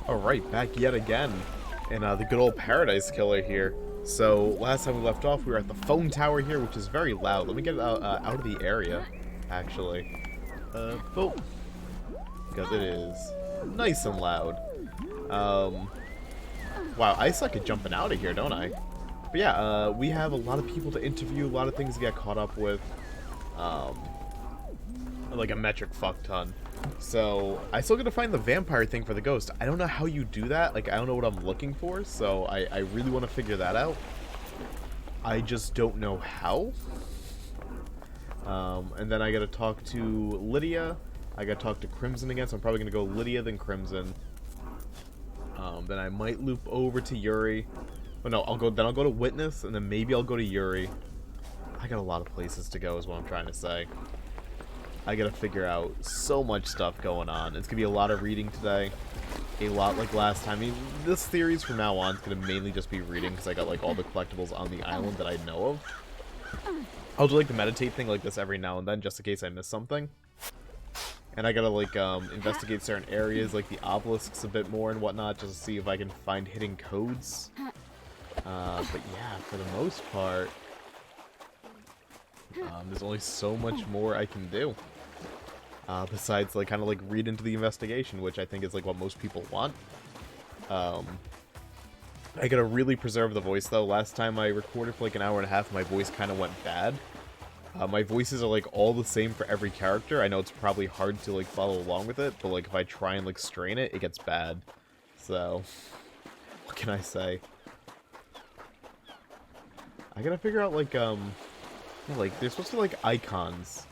Alright, back yet again in the good old Paradise Killer here. So, last time we left off, we were at the phone tower here, which is very loud. Let me get it out of the area, actually. Boom. Because it is nice and loud. Wow, I suck at jumping out of here, don't I? But yeah, we have a lot of people to interview, a lot of things to get caught up with. Like a metric fuck ton. So, I still gotta find the vampire thing for the ghost. I don't know how you do that. Like, I don't know what I'm looking for, so I really want to figure that out. I just don't know how. And then I gotta talk to Lydia. I gotta talk to Crimson again, so I'm probably gonna go Lydia, then Crimson. Then I might loop over to Yuri. But no, I'll go to Witness, and then maybe I'll go to Yuri. I got a lot of places to go, is what I'm trying to say. I gotta figure out so much stuff going on. It's gonna be a lot of reading today. A lot like last time. I mean, this series from now on is gonna mainly just be reading because I got like all the collectibles on the island that I know of. I'll do like the meditate thing like this every now and then just in case I miss something. And I gotta like investigate certain areas like the obelisks a bit more and whatnot just to see if I can find hidden codes. But yeah, for the most part, there's only so much more I can do. Besides, like, kind of, like, read into the investigation, which I think is, like, what most people want. I gotta really preserve the voice, though. Last time I recorded for, like, an hour and a half, my voice kind of went bad. My voices are, like, all the same for every character. I know it's probably hard to, like, follow along with it, but, like, if I try and, like, strain it, it gets bad. So, what can I say? I gotta figure out, like, yeah, like, there's supposed to be, like, icons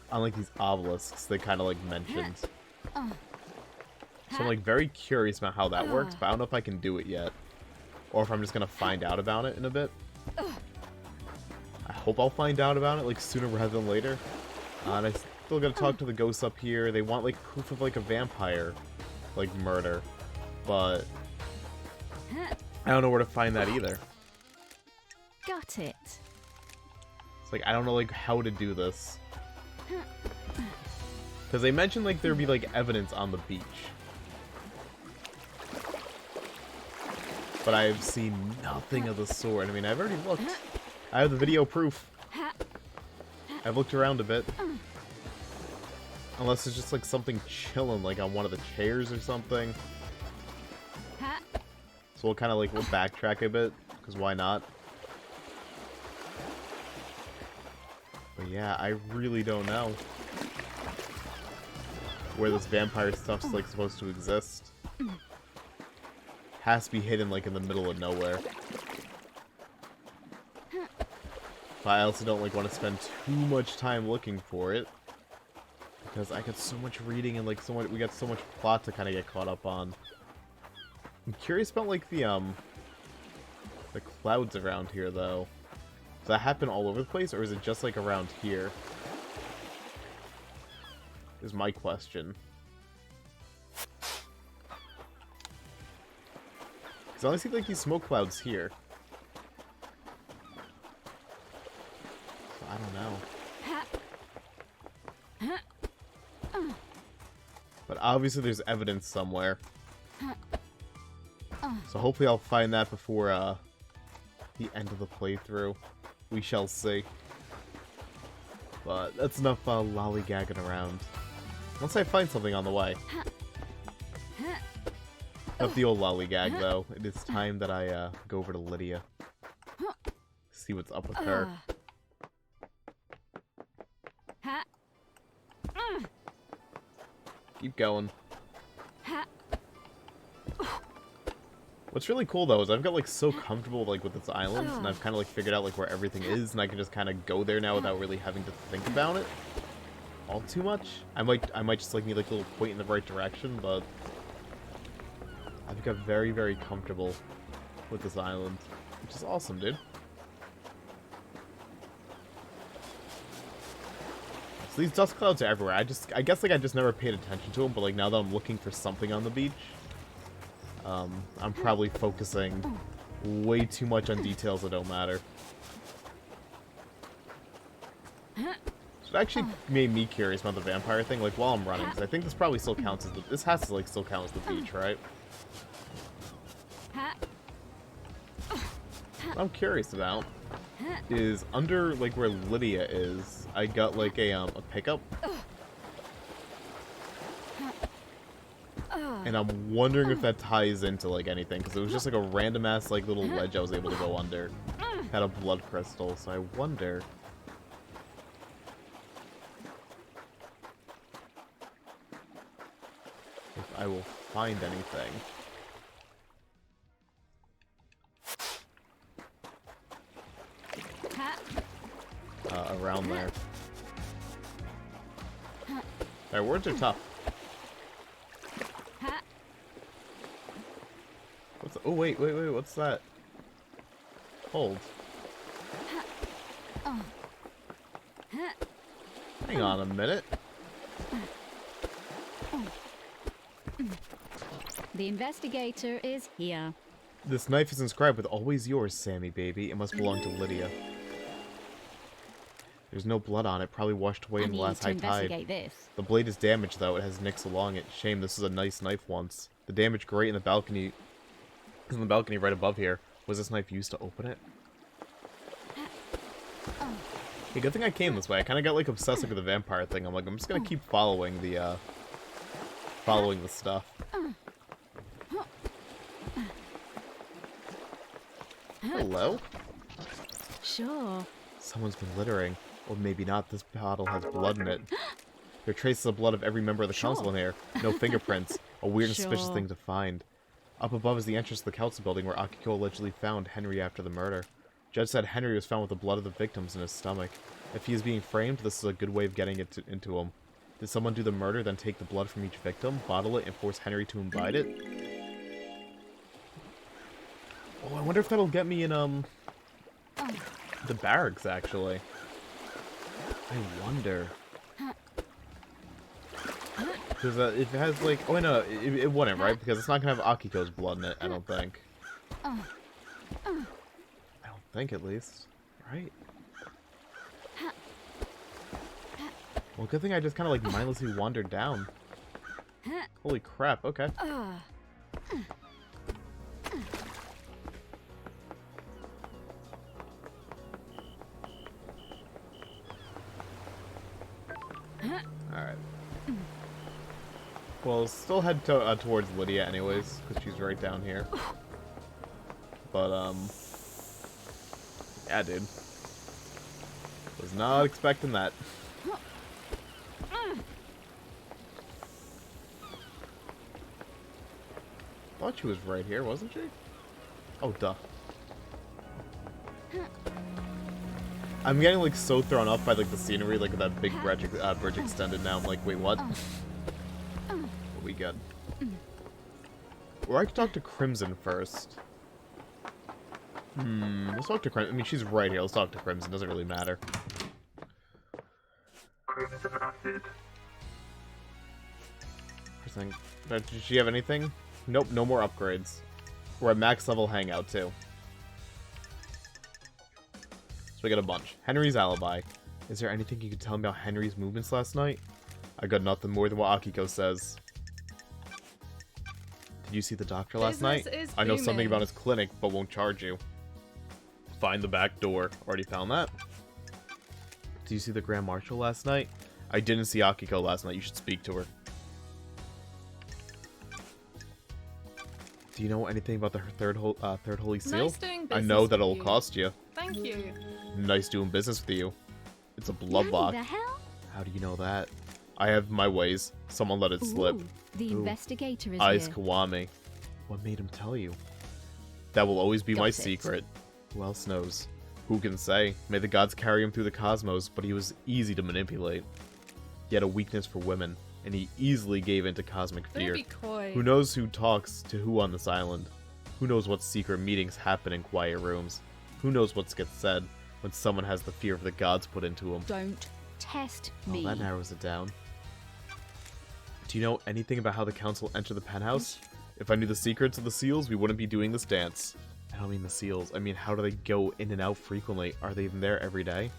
on, like, these obelisks they kind of, like, mentioned. So I'm, like, very curious about how that works, but I don't know if I can do it yet. Or if I'm just gonna find out about it in a bit. I hope I'll find out about it, like, sooner rather than later. And I still gotta talk to the ghosts up here. They want, like, proof of, like, a vampire, like, murder. But I don't know where to find that either. Got it. It's like, I don't know, like, how to do this. Because they mentioned, like, there'd be, like, evidence on the beach. But I've seen nothing of the sort. I mean, I've already looked. I have the video proof. I've looked around a bit. Unless it's just, like, something chilling, like, on one of the chairs or something. So we'll kind of, like, we'll backtrack a bit. Because why not? But yeah, I really don't know where this vampire stuff's like supposed to exist. Has to be hidden like in the middle of nowhere. But I also don't like want to spend too much time looking for it because I got so much reading and like so much we got so much plot to kind of get caught up on. I'm curious about like the clouds around here though. Does that happen all over the place, or is it just, like, around here? Is my question. Because I only see, like, these smoke clouds here. So I don't know. But obviously there's evidence somewhere. So hopefully I'll find that before, the end of the playthrough. We shall see. But that's enough lollygagging around. Once I find something on the way. Enough the old lollygag, though. It is time that I go over to Lydia. See what's up with her. Keep going. What's really cool though is I've got like so comfortable like with this island, and I've kind of like figured out like where everything is, and I can just kind of go there now without really having to think about it all too much. I might just like need like a little point in the right direction, but I've got very, very comfortable with this island, which is awesome, dude. So these dust clouds are everywhere. I guess like I just never paid attention to them, but like now that I'm looking for something on the beach. I'm probably focusing way too much on details that don't matter. Should actually made me curious about the vampire thing, like, while I'm running, because I think this probably still counts as the... This has to, like, still count as the beach, right? What I'm curious about is under, like, where Lydia is, I got, like, a pickup. And I'm wondering if that ties into, like, anything, because it was just, like, a random-ass, like, little ledge I was able to go under. Had a blood crystal, so I wonder... if I will find anything. Around there. Their words are tough. What's... Oh, wait, what's that? Hold. Hang on a minute. The investigator is here. This knife is inscribed with "Always yours, Sammy baby." It must belong to Lydia. There's no blood on it, probably washed away in the last high tide. This. The blade is damaged though, it has nicks along it. Shame, this was a nice knife once. The damaged grate in the balcony right above here. Was this knife used to open it? Hey, good thing I came this way. I kinda got like obsessed with the vampire thing. I'm like, I'm just gonna keep following the stuff. Hello? Sure. Someone's been littering. Or maybe not, this bottle has blood in it. There are traces of blood of every member of the council in here. No fingerprints. A weird and suspicious thing to find. Up above is the entrance to the council building where Akiko allegedly found Henry after the murder. Judge said Henry was found with the blood of the victims in his stomach. If he is being framed, this is a good way of getting it into him. Did someone do the murder, then take the blood from each victim, bottle it, and force Henry to imbibe it? Oh, I wonder if that'll get me in, the barracks, actually. I wonder. Because if it has, like... Oh, no, it wouldn't, right? Because it's not going to have Akiko's blood in it, I don't think. I don't think, at least. Right? Well, good thing I just kind of, like, mindlessly wandered down. Holy crap, okay. Alright. Well, still head towards Lydia anyways, because she's right down here. But, yeah, dude. Was not expecting that. Thought she was right here, wasn't she? Oh, duh. I'm getting, like, so thrown off by, like, the scenery, like, that big bridge extended now. I'm like, wait, what? But we good. Or I could talk to Crimson first. Let's talk to Crimson. I mean, she's right here. Let's talk to Crimson. Doesn't really matter. Did she have anything? Nope, no more upgrades. We're at max level hangout, too. So we got a bunch. Henry's alibi. Is there anything you could tell me about Henry's movements last night? I got nothing more than what Akiko says. Did you see the doctor last night? I know something about his clinic, but won't charge you. Find the back door. Already found that. Did you see the Grand Marshal last night? I didn't see Akiko last night. You should speak to her. Do you know anything about the third holy seal? Nice doing I know business that it'll with you. cost you. Thank you. Nice doing business with you. It's a blood lock. Bloody the hell? How do you know that? I have my ways. Someone let it slip. Ooh, the Ooh. investigator is Eyes here. Kiwami. What made him tell you? That will always be my Got it. secret. Who else knows? Who can say? May the gods carry him through the cosmos, but he was easy to manipulate. He had a weakness for women, and he easily gave in to cosmic Don't fear. be coy. Who knows who talks to who on this island? Who knows what secret meetings happen in quiet rooms? Who knows what gets said when someone has the fear of the gods put into him? Don't test me. Oh, that narrows it down. Do you know anything about how the council entered the penthouse? If I knew the secrets of the seals, we wouldn't be doing this dance. I don't mean the seals. I mean, how do they go in and out frequently? Are they even there every day?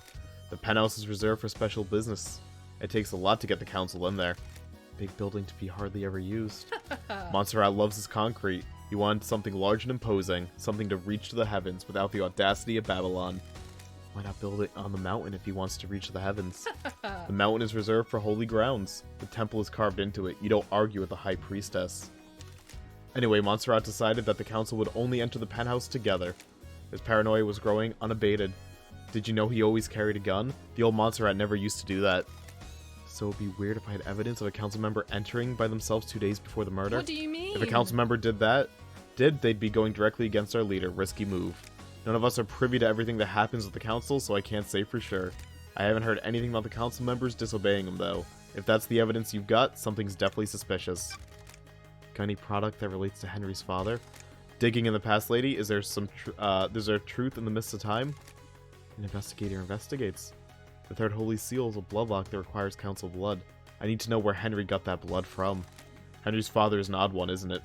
The penthouse is reserved for special business. It takes a lot to get the council in there. Big building to be hardly ever used. Montserrat loves his concrete. He wanted something large and imposing, something to reach to the heavens without the audacity of Babylon. Why not build it on the mountain if he wants to reach the heavens? The mountain is reserved for holy grounds. The temple is carved into it. You don't argue with the high priestess. Anyway, Montserrat decided that the council would only enter the penthouse together. His paranoia was growing unabated. Did you know he always carried a gun? The old Montserrat never used to do that. So it'd be weird if I had evidence of a council member entering by themselves 2 days before the murder. What do you mean? If a council member they'd be going directly against our leader. Risky move. None of us are privy to everything that happens with the council, so I can't say for sure. I haven't heard anything about the council members disobeying him, though. If that's the evidence you've got, something's definitely suspicious. Got any product that relates to Henry's father? Digging in the past, lady. Is there truth in the midst of time? An investigator investigates. The third holy seal is a bloodlock that requires council blood. I need to know where Henry got that blood from. Henry's father is an odd one, isn't it?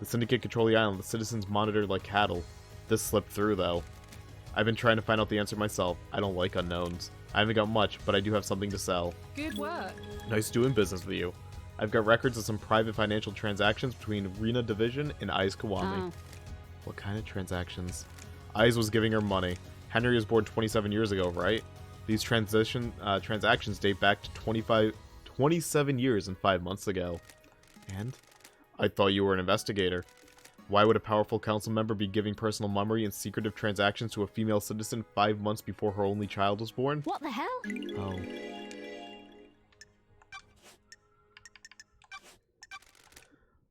The Syndicate control the island. The citizens monitored like cattle. This slipped through, though. I've been trying to find out the answer myself. I don't like unknowns. I haven't got much, but I do have something to sell. Good work. Nice doing business with you. I've got records of some private financial transactions between Rena Division and Aiz Kiwami. Oh. What kind of transactions? Aiz was giving her money. Henry was born 27 years ago, right? These transactions date back to 27 years and 5 months ago. And? I thought you were an investigator. Why would a powerful council member be giving personal memory and secretive transactions to a female citizen 5 months before her only child was born? What the hell? Oh.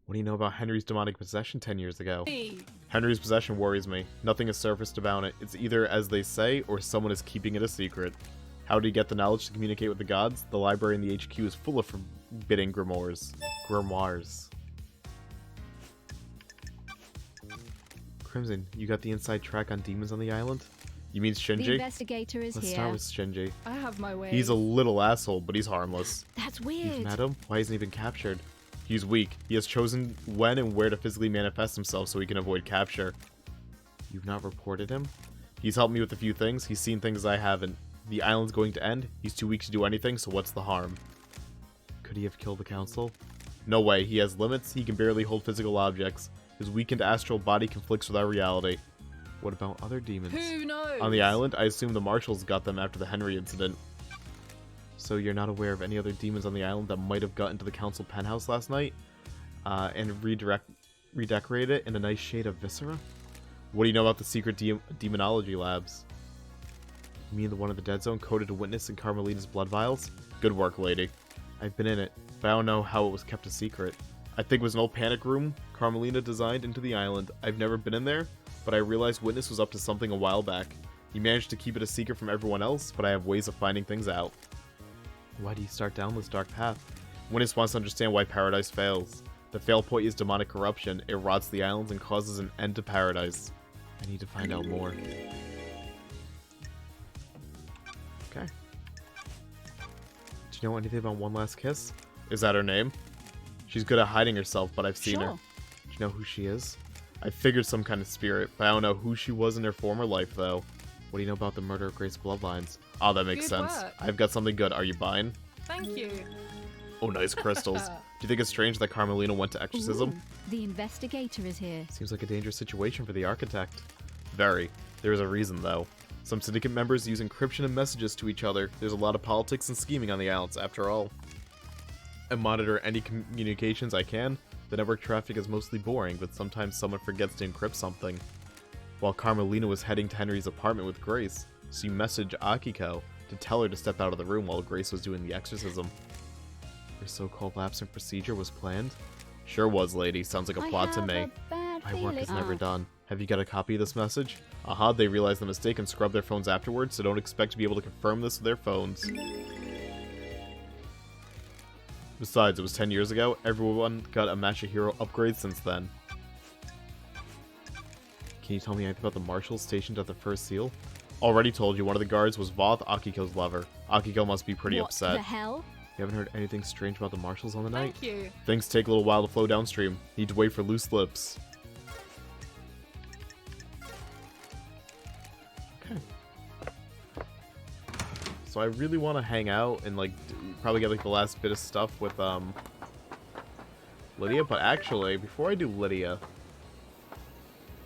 What do you know about Henry's demonic possession 10 years ago? Hey. Henry's possession worries me. Nothing has surfaced about it. It's either as they say, or someone is keeping it a secret. How did he get the knowledge to communicate with the gods? The library in the HQ is full of forbidding grimoires. Crimson, you got the inside track on demons on the island? You mean The Shinji? investigator is Let's here. start with Shinji. I have my way. He's a little asshole, but he's harmless. That's You've weird. met him? Why hasn't he been captured? He's weak. He has chosen when and where to physically manifest himself so he can avoid capture. You've not reported him? He's helped me with a few things. He's seen things I haven't. The island's going to end. He's too weak to do anything, so what's the harm? Could he have killed the council? No way. He has limits. He can barely hold physical objects. His weakened astral body conflicts with our reality. What about other demons? Who knows? On the island, I assume the marshals got them after the Henry incident. So you're not aware of any other demons on the island that might have gotten to the council penthouse last night and redecorated it in a nice shade of viscera? What do you know about the secret demonology labs? You mean the one in the dead zone coded to witness in Carmelita's blood vials? Good work, lady. I've been in it, but I don't know how it was kept a secret. I think it was an old panic room Carmelita designed into the island. I've never been in there, but I realized Witness was up to something a while back. He managed to keep it a secret from everyone else, but I have ways of finding things out. Why do you start down this dark path? Witness wants to understand why Paradise fails. The fail point is demonic corruption. It rots the islands and causes an end to Paradise. I need to find out more. Okay. Do you know anything about One Last Kiss? Is that her name? She's good at hiding herself, but I've seen her. Sure. Do you know who she is? I figured some kind of spirit, but I don't know who she was in her former life, though. What do you know about the murder of Grace Bloodlines? Oh, that makes Good sense. work. I've got something good. Are you buying? Thank you. Oh, nice crystals. Do you think it's strange that Carmelina went to exorcism? Ooh, the investigator is here. Seems like a dangerous situation for the architect. Very. There is a reason, though. Some syndicate members use encryption and messages to each other. There's a lot of politics and scheming on the islands, after all. I monitor any communications I can. The network traffic is mostly boring, but sometimes someone forgets to encrypt something. While Carmelina was heading to Henry's apartment with Grace, she messaged Akiko to tell her to step out of the room while Grace was doing the exorcism. Her so-called lapse in procedure was planned? Sure was, lady. Sounds like a plot to me. My work is never done. Have you got a copy of this message? Aha, they realized the mistake and scrubbed their phones afterwards, so don't expect to be able to confirm this with their phones. Besides, it was 10 years ago. Everyone got a Masahiro upgrade since then. Can you tell me anything about the marshals stationed at the first seal? Already told you, one of the guards was Voth, Akiko's lover. Akiko must be pretty upset. What the hell? You haven't heard anything strange about the marshals on the night? Thank you. Things take a little while to flow downstream. Need to wait for loose lips. Okay. so I really want to hang out and, like, probably get, like, the last bit of stuff with, Lydia. But actually, before I do Lydia,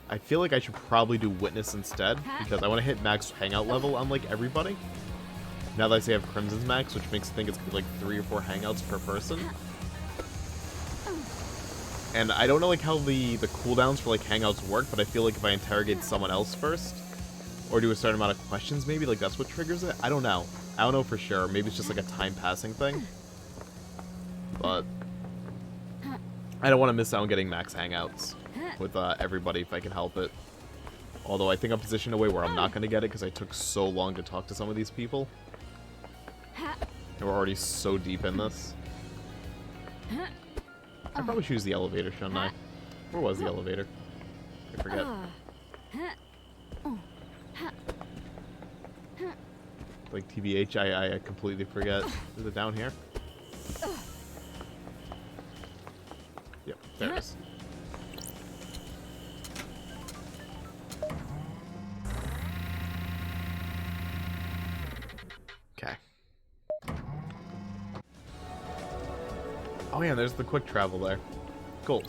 I feel like I should probably do Witness instead, because I want to hit max hangout level on, like, everybody. Now that I say I have Crimson's max, which makes me think it's going to be, like, 3 or 4 hangouts per person. And I don't know, like, how the cooldowns for, like, hangouts work, but I feel like if I interrogate someone else first, or do a certain amount of questions, maybe, like, that's what triggers it? I don't know. I don't know for sure. Maybe it's just, like, a time-passing thing. But I don't want to miss out on getting max hangouts with everybody if I can help it. Although I think I'm positioned in a way where I'm not going to get it because I took so long to talk to some of these people. And we're already so deep in this. I probably choose the elevator, shouldn't I? Where was the elevator? I forget. Like, TBH, I completely forget. Is it down here? Yep, there it is. Okay. Oh yeah, there's the quick travel there. Cool.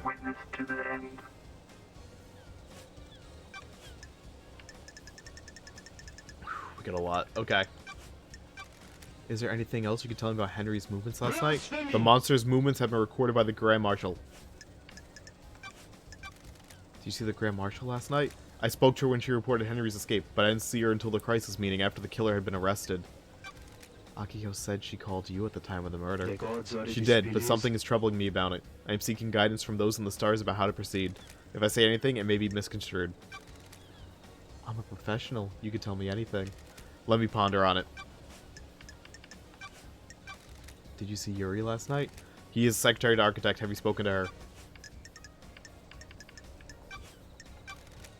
Witness to the end. We get a lot. Okay. Is there anything else you can tell me about Henry's movements last night? The monster's movements have been recorded by the Grand Marshal. Did you see the Grand Marshal last night? I spoke to her when she reported Henry's escape, but I didn't see her until the crisis meeting after the killer had been arrested. Akiko said she called you at the time of the murder. She did, but something is troubling me about it. I am seeking guidance from those in the stars about how to proceed. If I say anything, it may be misconstrued. I'm a professional. You could tell me anything. Let me ponder on it. Did you see Yuri last night? He is Secretary to Architect. Have you spoken to her?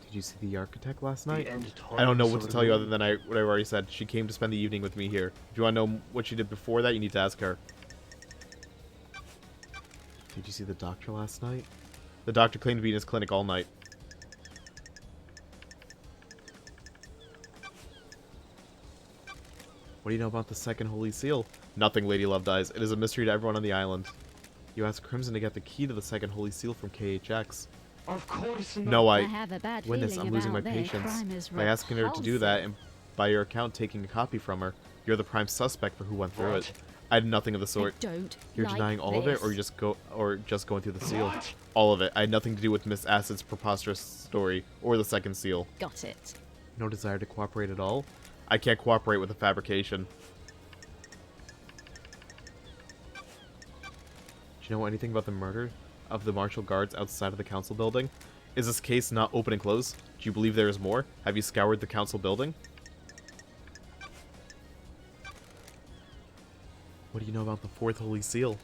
Did you see the architect last night? I don't know what to tell you other than what I've already said. She came to spend the evening with me here. If you want to know what she did before that, you need to ask her. Did you see the doctor last night? The doctor claimed to be in his clinic all night. What do you know about the second Holy Seal? Nothing, Lady Love Dies. It is a mystery to everyone on the island. You asked Crimson to get the key to the second Holy Seal from KHX. Of course not. No, I have a bad Witness, feeling I'm losing my about their patience. crime is By asking her to do that repulsive. and by your account taking a copy from her, you're the prime suspect for who went through it. I had nothing of the sort. I don't You're like denying all of it, or this. just going through the seal? What? All of it. I had nothing to do with Miss Acid's preposterous story or the second seal. Got it. No desire to cooperate at all? I can't cooperate with a fabrication. Do you know anything about the murder of the martial guards outside of the council building? Is this case not open and closed? Do you believe there is more? Have you scoured the council building? What do you know about the fourth Holy Seal?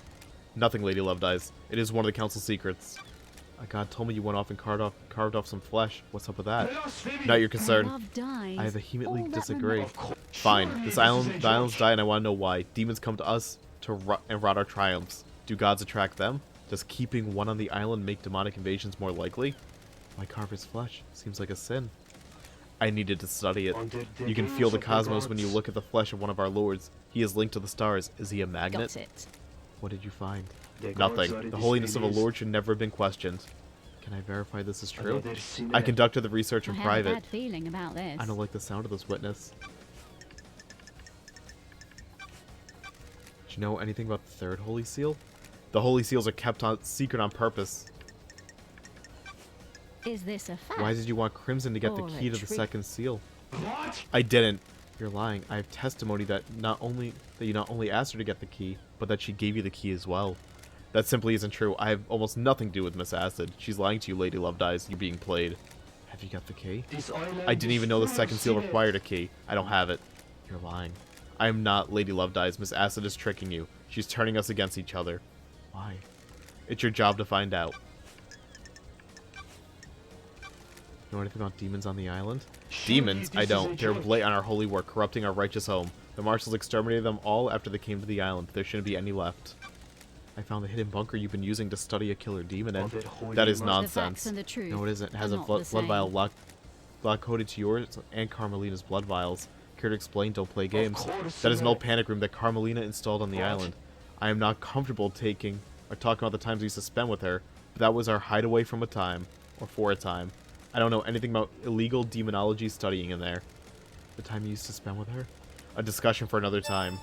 Nothing, Lady Love Dies. It is one of the council secrets. A god told me you went off and carved off some flesh. What's up with that? Not your concern. Love dies. I vehemently All that disagree. remains- Fine. The islands die, and I want to know why. Demons come to us to rot our triumphs. Do gods attract them? Does keeping one on the island make demonic invasions more likely? Why carve his flesh? Seems like a sin. I needed to study it. You can feel the cosmos when you look at the flesh of one of our lords. He is linked to the stars. Is he a magnet? Got it. What did you find? Nothing. The holiness of a lord should never have been questioned. Can I verify this is true? I conducted the research I in have a private. bad feeling about this. I don't like the sound of this, Witness. Do you know anything about the third Holy Seal? The Holy Seals are kept secret on purpose. Is this a fact? Why did you want Crimson to get the Or a key to the trick? second seal? What? I didn't. You're lying. I have testimony that you not only asked her to get the key, but that she gave you the key as well. That simply isn't true. I have almost nothing to do with Miss Acid. She's lying to you, Lady Love Dies. You're being played. Have you got the key? This island I didn't is even know the full of second seal secrets. required a key. I don't have it. You're lying. I am not Lady Love Dies. Miss Acid is tricking you. She's turning us against each other. Why? It's your job to find out. Know anything about demons on the island? Surely Demons? I this is a don't. They're joke. blight on our holy work, corrupting our righteous home. The marshals exterminated them all after they came to the island. There shouldn't be any left. I found the hidden bunker you've been using to study a killer demon in. Of it holy That is must- The facts nonsense. and the truth No, it isn't. It are has a not blood the same. vial lock coded to yours and Carmelina's blood vials. care to explain, don't play games. course That is an old not. panic room that Carmelina installed on the What? island. I am not comfortable talking about the times we used to spend with her, but that was our hideaway from a time, or for a time. I don't know anything about illegal demonology studying in there. The time you used to spend with her? A discussion for another time.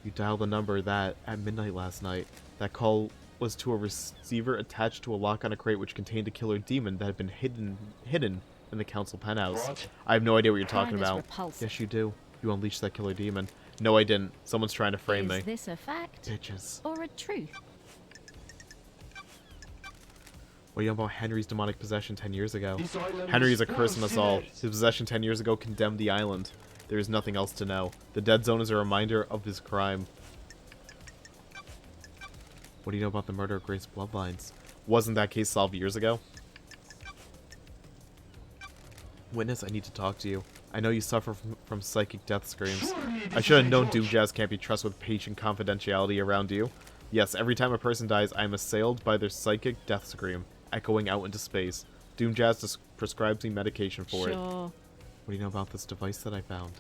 You dialed the number that at midnight last night. That call was to a receiver attached to a lock on a crate which contained a killer demon that had been hidden in the council penthouse. What? I have no idea what you're talking Crime is about. repulsive. Yes, you do. You unleashed that killer demon. No, I didn't. Someone's trying to frame Is me. this a fact Bitches. or a truth? What do you know about Henry's demonic possession 10 years ago? This island Henry is a curse on us all. full of His possession 10 years ago condemned the island. There is nothing else to know. The dead zone is a reminder of his crime. What do you know about the murder of Grace Bloodlines? Wasn't that case solved years ago? Witness, I need to talk to you. I know you suffer from psychic death screams. I should have known Doomjazz can't be trusted with patient confidentiality around you. Yes, every time a person dies, I am assailed by their psychic death scream, echoing out into space. Doomjazz prescribes me medication for it. Sure. What do you know about this device that I found?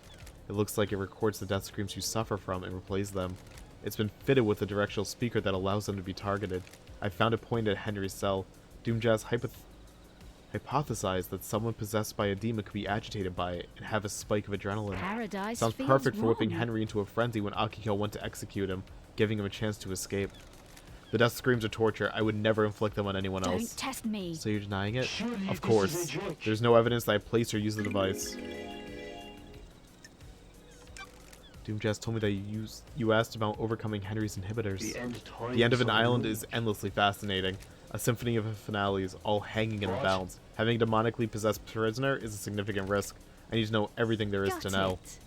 It looks like it records the death screams you suffer from and replays them. It's been fitted with a directional speaker that allows them to be targeted. I found it pointed at Henry's cell. Doomjazz hypothesized that someone possessed by a demon could be agitated by it and have a spike of adrenaline. Paradise Sounds feels perfect for whipping wrong. Henry into a frenzy when Akiko went to execute him, giving him a chance to escape. The death screams are torture. I would never inflict them on anyone Don't else. test me. So you're denying it? Surely Of this is course. a joke. There's no evidence that I placed or used the device. Doomjazz told me that you asked about overcoming Henry's inhibitors. The end of an island is endlessly fascinating. A symphony of finales, all hanging in the What? balance. Having a demonically possessed prisoner is a significant risk. I need to know everything there is Got to know. it.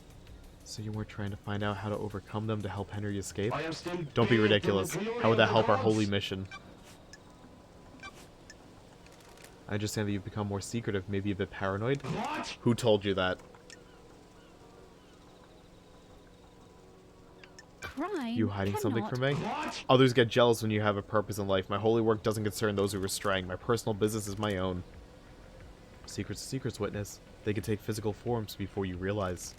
So you weren't trying to find out how to overcome them to help Henry escape? I am still Don't be bathed in the ridiculous. glory How would that of the help our gods. holy mission? I understand that you've become more secretive, maybe a bit paranoid. What? Who told you that? Crime You hiding something cannot from me? What? Others get jealous when you have a purpose in life. My holy work doesn't concern those who are straying. My personal business is my own. Secrets are secrets, witness. They can take physical forms before you realize.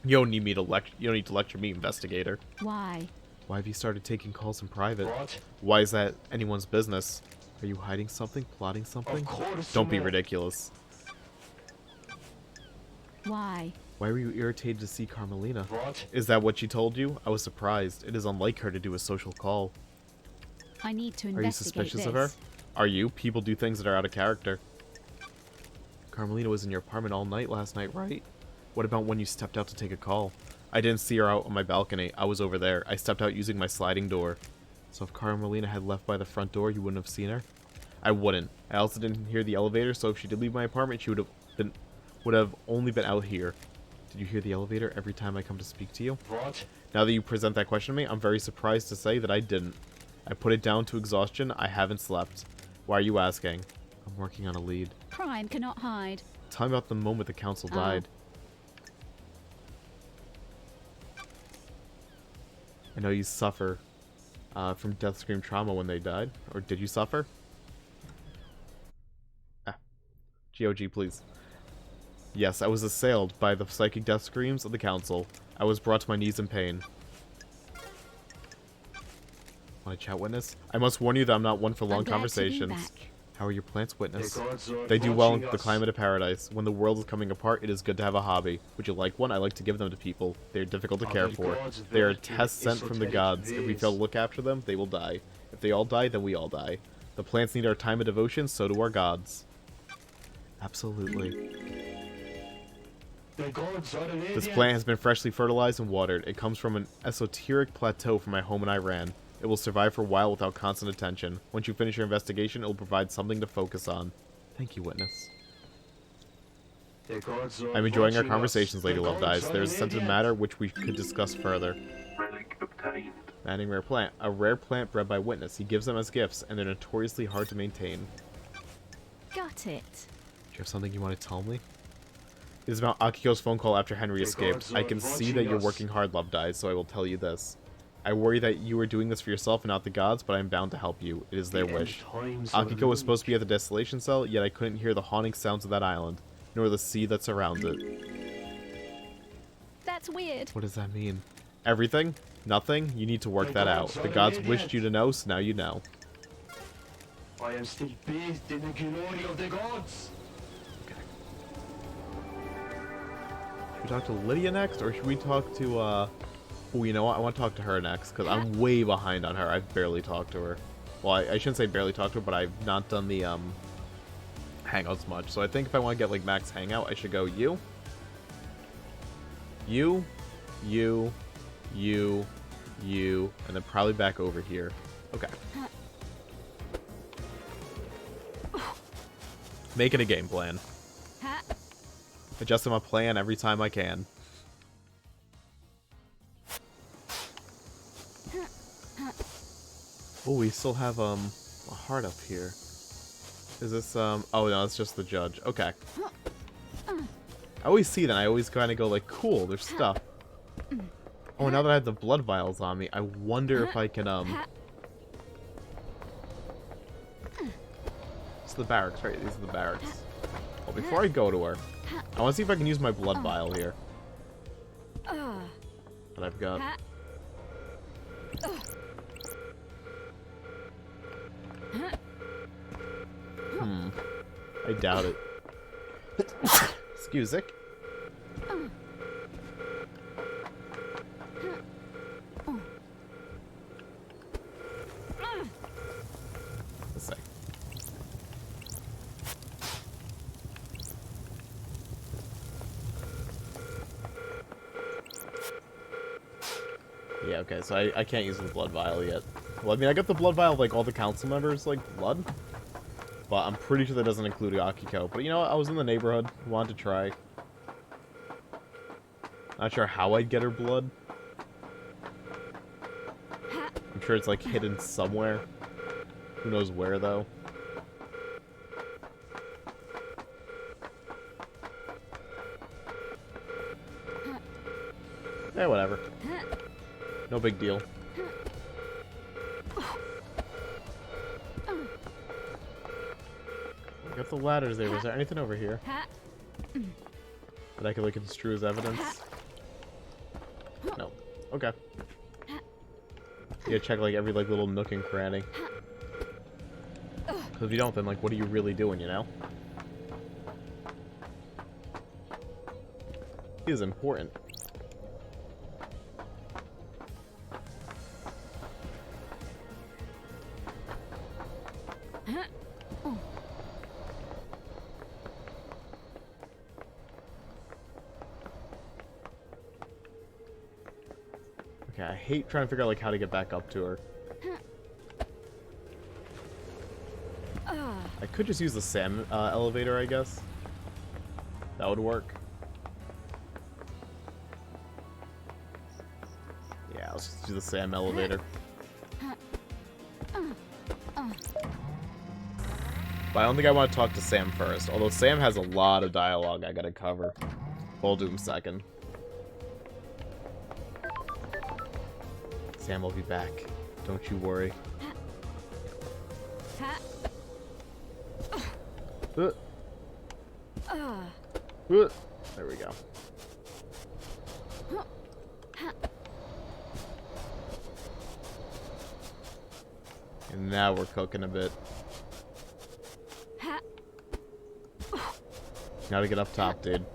You don't need me to You don't need to lecture me, investigator. Why? Why have you started taking calls in private? What? Why is that anyone's business? Are you hiding something? Plotting something? Of course Don't be not. ridiculous. Why? Why were you irritated to see Carmelina? What? Is that what she told you? I was surprised. It is unlike her to do a social call. I need to Are you investigate suspicious this. of her? Are you? People do things that are out of character. Carmelina was in your apartment all night last night, right? What about when you stepped out to take a call? I didn't see her out on my balcony. I was over there. I stepped out using my sliding door. So if Carmelina had left by the front door, you wouldn't have seen her? I wouldn't. I also didn't hear the elevator, so if she did leave my apartment, she would have only been out here. Did you hear the elevator every time I come to speak to you? What? Now that you present that question to me, I'm very surprised to say that I didn't. I put it down to exhaustion. I haven't slept. Why are you asking? I'm working on a lead. Crime cannot hide. Tell me about the moment the council Oh. died. I know you suffer from death scream trauma when they died. Or did you suffer? GOG, please. Yes, I was assailed by the psychic death screams of the council. I was brought to my knees in pain. Want to chat, witness? I must warn you that I'm not one for long I'm glad to be conversations. back. How are your plants, witness? The gods are They do well in watching the us. climate of paradise. When the world is coming apart, it is good to have a hobby. Would you like one? I like to give them to people. They are difficult to Are care the for. gods They are veiled in tests sent from the esoteric gods. If we ways? fail to look after them, they will die. If they all die, then we all die. The plants need our time of devotion, so do our gods. Absolutely. The gods are This radiant. plant has been freshly fertilized and watered. It comes from an esoteric plateau from my home in Iran. It will survive for a while without constant attention. Once you finish your investigation, it will provide something to focus on. Thank you, witness. The gods are I'm enjoying our watching conversations, us. Lady The Love gods Dies. are There is a sensitive radiant. matter which we could discuss further. Relic obtained. Manning rare plant. A rare plant bred by witness. He gives them as gifts, and they're notoriously hard to maintain. Got it. Do you have something you want to tell me? It is about Akiko's phone call after Henry The escaped. gods I are can see watching that you're us. working hard, Love Dies, so I will tell you this. I worry that you are doing this for yourself and not the gods, but I am bound to help you. It is their The end wish. times are Akiko was near. supposed to be at the desolation cell, yet I couldn't hear the haunting sounds of that island. nor the sea that surrounds it. That's weird. What does that mean? Everything? Nothing? You need to work that out. The gods wished you to know, so now you know. I am still bathed in the glory of the gods. Okay. Should we talk to Lydia next, or should we talk to, Oh, you know what? I want to talk to her next, because I'm way behind on her. I've barely talked to her. Well, I shouldn't say barely talked to her, but I've not done the, hangouts much. So I think if I want to get, like, max hangout, I should go you, and then probably back over here. Okay. Making a game plan. Adjusting my plan every time I can. Oh, we still have, a heart up here. Is this, oh no, it's just the judge. Okay. I always see that, I always kind of go like, cool, there's stuff. Oh, now that I have the blood vials on me, I wonder if I can, It's the barracks, right? These are the barracks. Well, before I go to her, I want to see if I can use my blood vial here. That I've got. I doubt it. Excuse me. Let's see. Yeah, okay, so I can't use the blood vial yet. Well, I mean, I got the blood vial of, like, all the council members, like, blood. But I'm pretty sure that doesn't include Akiko. But you know what? I was in the neighborhood. Wanted to try. Not sure how I'd get her blood. I'm sure it's, like, hidden somewhere. Who knows where, though. Eh, whatever. No big deal. Got the ladders there. Was there anything over here that I could, like, construe as evidence? No. Okay. You gotta check, like, every, like, little nook and cranny. Because if you don't, then, like, what are you really doing, you know? It is important. Okay, I hate trying to figure out, like, how to get back up to her. I could just use the SAM elevator, I guess. That would work. Yeah, let's just do the SAM elevator. But I don't think I want to talk to Sam first, although Sam has a lot of dialogue I gotta cover. We'll do him second. Sam will be back. Don't you worry. There we go. And now we're cooking a bit. Gotta get up top, dude.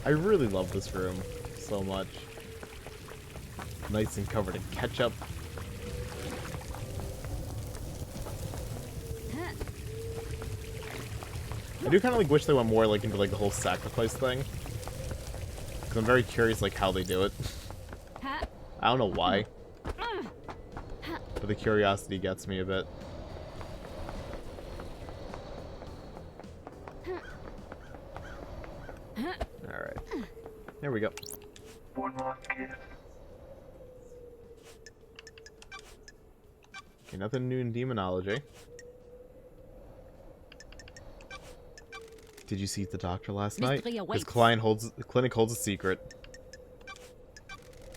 I really love this room so much. Nice and covered in ketchup. I do kind of like wish they went more like into like the whole sacrifice thing. Cause I'm very curious like how they do it. I don't know why. But the curiosity gets me a bit. There we go. One more gift. Okay, nothing new in demonology. Did you see the doctor last night? Mystery His awaits. clinic holds a secret.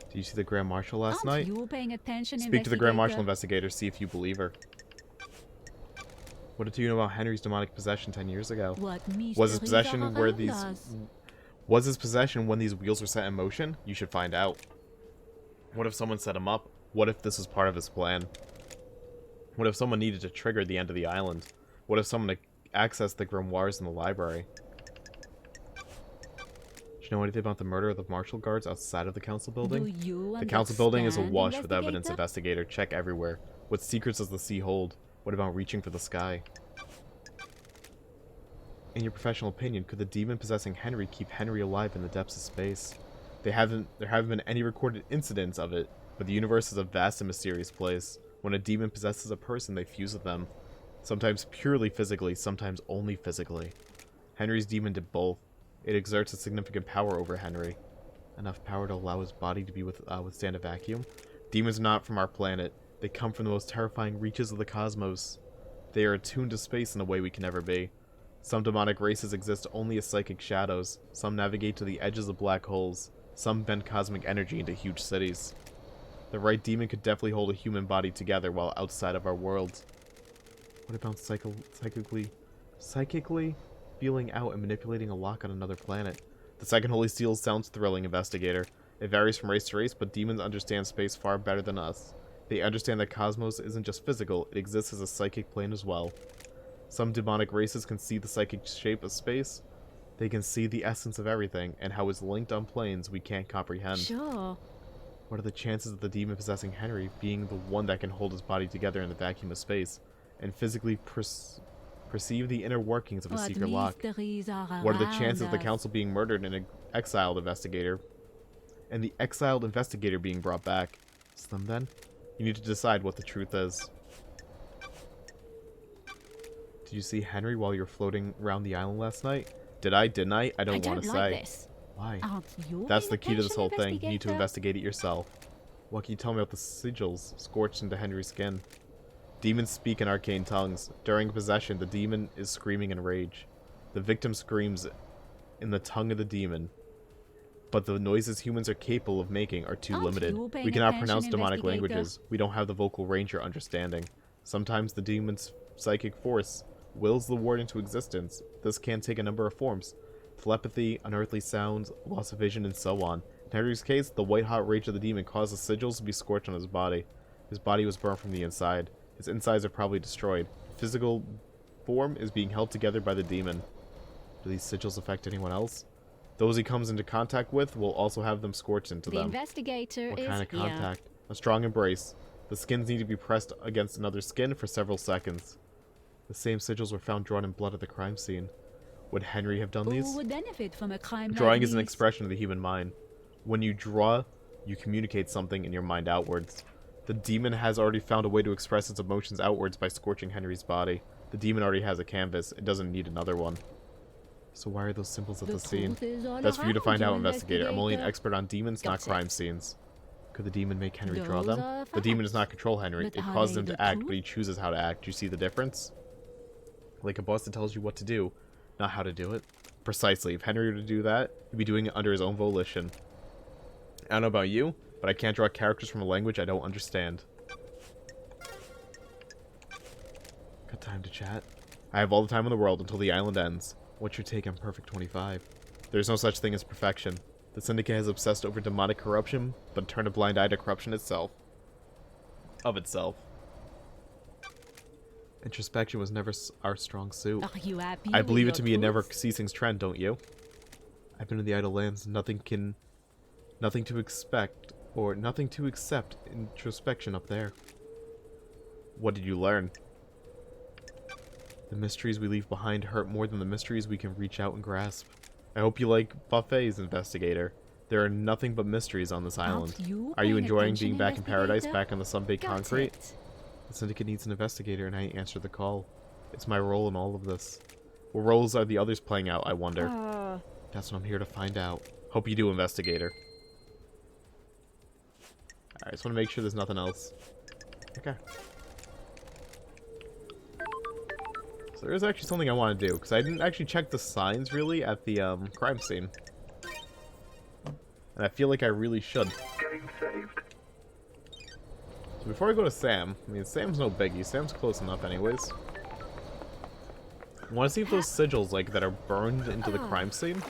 Did you see the Grand Marshal last night? Aren't you paying attention, Speak to the Grand Marshal investigator? investigator, see if you believe her. What did you know about Henry's demonic possession 10 years ago? What Was his mysteries possession are where around these us? Was his possession when these wheels were set in motion? You should find out. What if someone set him up? What if this was part of his plan? What if someone needed to trigger the end of the island? What if someone accessed the grimoires in the library? Do you know anything about the murder of the Marshal guards outside of the council building? Do you The council building is understand, awash with evidence, investigator? investigator. Check everywhere. What secrets does the sea hold? What about reaching for the sky? In your professional opinion, could the demon possessing Henry keep Henry alive in the depths of space? There haven't been any recorded incidents of it, but the universe is a vast and mysterious place. When a demon possesses a person, they fuse with them. Sometimes purely physically, sometimes only physically. Henry's demon did both. It exerts a significant power over Henry. Enough power to allow his body to be withstand a vacuum. Demons are not from our planet. They come from the most terrifying reaches of the cosmos. They are attuned to space in a way we can never be. Some demonic races exist only as psychic shadows. Some navigate to the edges of black holes. Some bend cosmic energy into huge cities. The right demon could definitely hold a human body together while outside of our world. What about psychically feeling out and manipulating a lock on another planet? The second holy seal sounds thrilling, investigator. It varies from race to race, but demons understand space far better than us. They understand that cosmos isn't just physical, it exists as a psychic plane as well. Some demonic races can see the psychic shape of space. They can see the essence of everything, and how it's linked on planes we can't comprehend. Sure. What are the chances of the demon possessing Henry being the one that can hold his body together in the vacuum of space, and physically perceive the inner workings of a What secret lock? mysteries are What are the around chances of the us? council being murdered and an exiled investigator, and the exiled investigator being brought back? Slim, then? You need to decide what the truth is. Did you see Henry while you were floating around the island last night? Did I? Didn't I? I don't want to like say. this. Why? Aren't you That's the paying key to this whole attention, thing. You need to investigator? investigate it yourself. What can you tell me about the sigils scorched into Henry's skin? Demons speak in arcane tongues. During possession, the demon is screaming in rage. The victim screams in the tongue of the demon. But the noises humans are capable of making are too Aren't limited. you paying We cannot attention, pronounce demonic investigator? languages. We don't have the vocal range or understanding. Sometimes the demon's psychic force wills the ward into existence. This can take a number of forms. Telepathy, unearthly sounds, loss of vision, and so on. In Henry's case, the white-hot rage of the demon caused the sigils to be scorched on his body. His body was burned from the inside. His insides are probably destroyed. Physical form is being held together by the demon. Do these sigils affect anyone else? Those he comes into contact with will also have them scorched into The them. investigator What is kind of here. contact? A strong embrace. The skins need to be pressed against another skin for several seconds. The same sigils were found drawn in blood at the crime scene. Would Henry have done these? Who would benefit from a crime Drawing like is an this? expression of the human mind. When you draw, you communicate something in your mind outwards. The demon has already found a way to express its emotions outwards by scorching Henry's body. The demon already has a canvas. It doesn't need another one. So why are those symbols at the scene? truth is all That's for you to around find out, you, investigator. I'm only an investigator. expert on demons, not Got it. crime scenes. Could the demon make Henry draw Those them? are The demon does facts. not control Henry. But It are causes they him the to act, truth? but he chooses how to act. Do you see the difference? Like a boss that tells you what to do, not how to do it. Precisely. If Henry were to do that, he'd be doing it under his own volition. I don't know about you, but I can't draw characters from a language I don't understand. Got time to chat? I have all the time in the world until the island ends. What's your take on Perfect 25? There's no such thing as perfection. The Syndicate has obsessed over demonic corruption, but turned a blind eye to corruption itself. Of itself. Introspection was never our strong suit. Are you happy I with believe it your to be a never truth? ceasing trend, don't you? I've been in the Idle Lands, nothing to accept introspection up there. What did you learn? The mysteries we leave behind hurt more than the mysteries we can reach out and grasp. I hope you like buffets, investigator. There are nothing but mysteries on this island. Aren't you Are you paying enjoying attention, being back in paradise, investigator? back on the sun-baked Got concrete? it. The Syndicate needs an investigator, and I answered the call. It's my role in all of this. What roles are the others playing out, I wonder? That's what I'm here to find out. Hope you do, investigator. Alright, just want to make sure there's nothing else. Okay. So there is actually something I want to do, because I didn't actually check the signs, really, at the, crime scene. And I feel like I really should. Getting saved. So before I go to Sam, I mean, Sam's no biggie. Sam's close enough anyways. I want to see if those sigils, like, that are burned into the crime scene,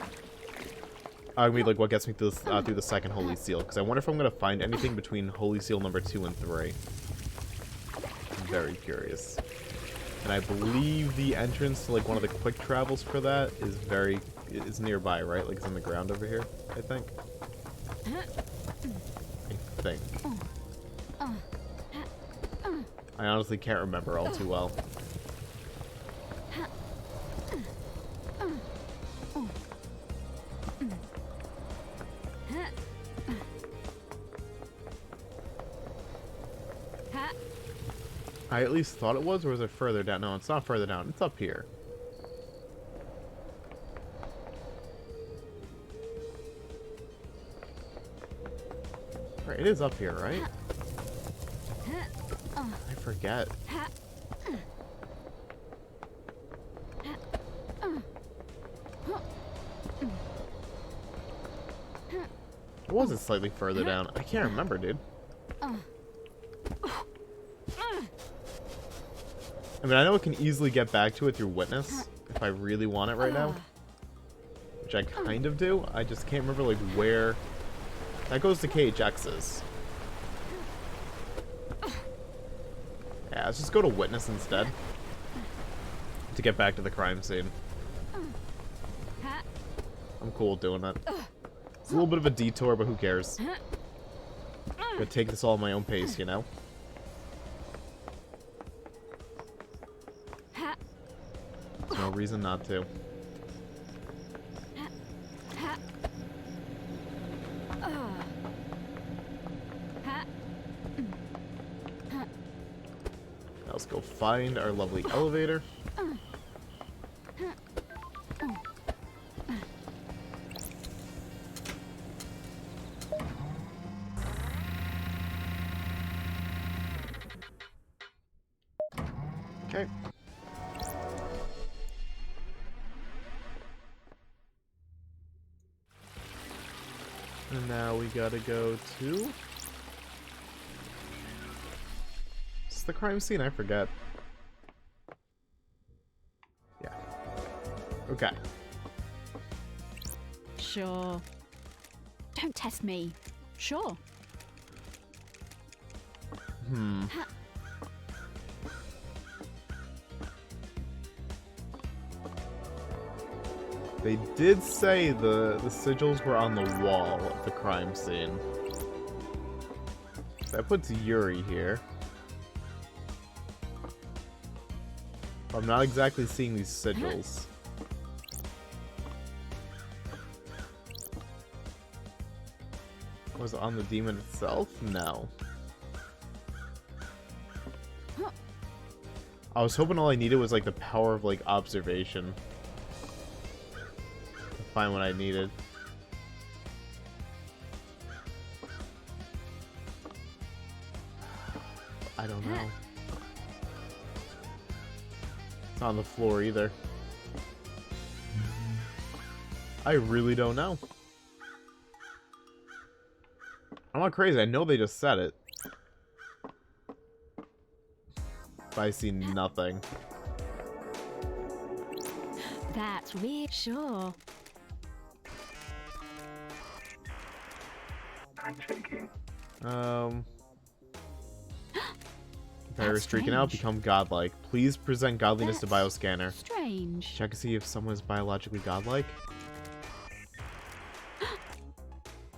I mean, like, what gets me through the second Holy Seal. Because I wonder if I'm going to find anything between Holy Seal number 2 and 3. I'm very curious. And I believe the entrance to, like, one of the quick travels for that is nearby, right? Like, it's in the ground over here, I think. I honestly can't remember all too well. I at least thought it was, or was it further down? No, it's not further down. It's up here. Right, it is up here, right? I forget. Or was it slightly further down? I can't remember, dude. I mean, I know I can easily get back to it through Witness, if I really want it right now. Which I kind of do. I just can't remember, like, where... That goes to KHX's. Yeah, let's just go to Witness instead. To get back to the crime scene. I'm cool with doing that. It's a little bit of a detour, but who cares? Gonna take this all at my own pace, you know? There's no reason not to. Now let's go find our lovely elevator. Okay. And now we gotta go to... Is this the crime scene? I forget. Yeah. Okay. Sure. Don't test me. Sure. They did say the sigils were on the wall of the crime scene. That puts Yuri here. I'm not exactly seeing these sigils. Was it on the demon itself? No. I was hoping all I needed was like the power of like observation. To find what I needed. I don't know. It's not on the floor either. I really don't know. I'm not crazy. I know they just said it. But I see nothing. That's weird. Sure. I'm taking. They're streaking out, become godlike. Please present godliness to Bioscanner. Strange. Check to see if someone is biologically godlike.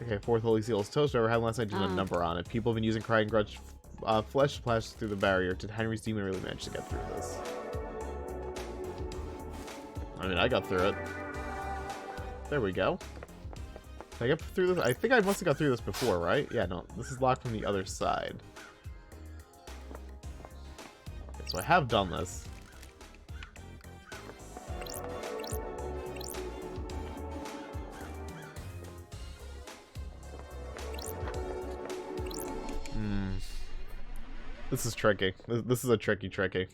Okay, fourth holy seal is toast. Whoever had last night did a number on it. People have been using crying grudge flesh splashed through the barrier. Did Henry's demon really manage to get through this? I mean, I got through it. There we go. Did I get through this? I think I must have got through this before, right? Yeah, no. This is locked from the other side. Okay, so I have done this. This is tricky. This is a tricky.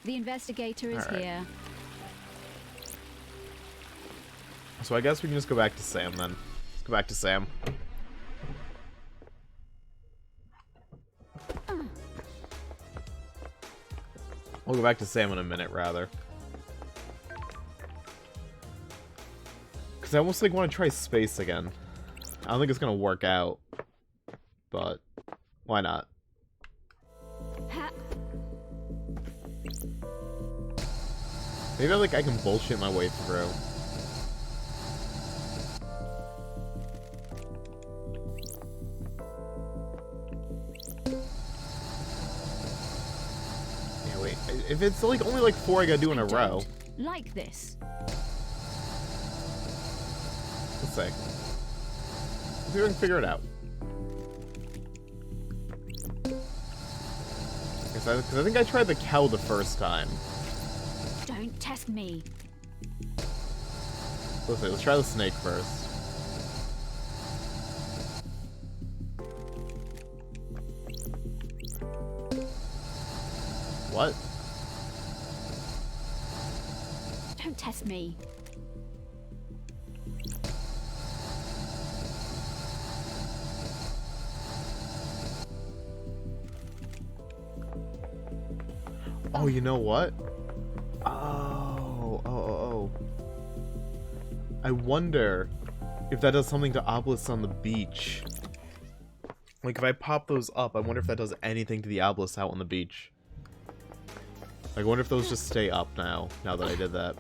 The investigator is All right. here. So I guess we can just go back to Sam then. Let's go back to Sam. We'll go back to Sam in a minute, rather. Because I almost like want to try space again. I don't think it's gonna work out, but why not? Ha Maybe like I can bullshit my way through. Yeah, wait. If it's like only like 4 I gotta do in a row. Don't like this. Let's see. Let's see if I can figure it out. Because I think I tried the cow the first time. Don't test me. Let's see, let's try the snake first. What? Don't test me. Oh, you know what? Oh. I wonder if that does something to obelisks on the beach. Like, if I pop those up, I wonder if that does anything to the obelisks out on the beach. Like, I wonder if those just stay up now that I did that.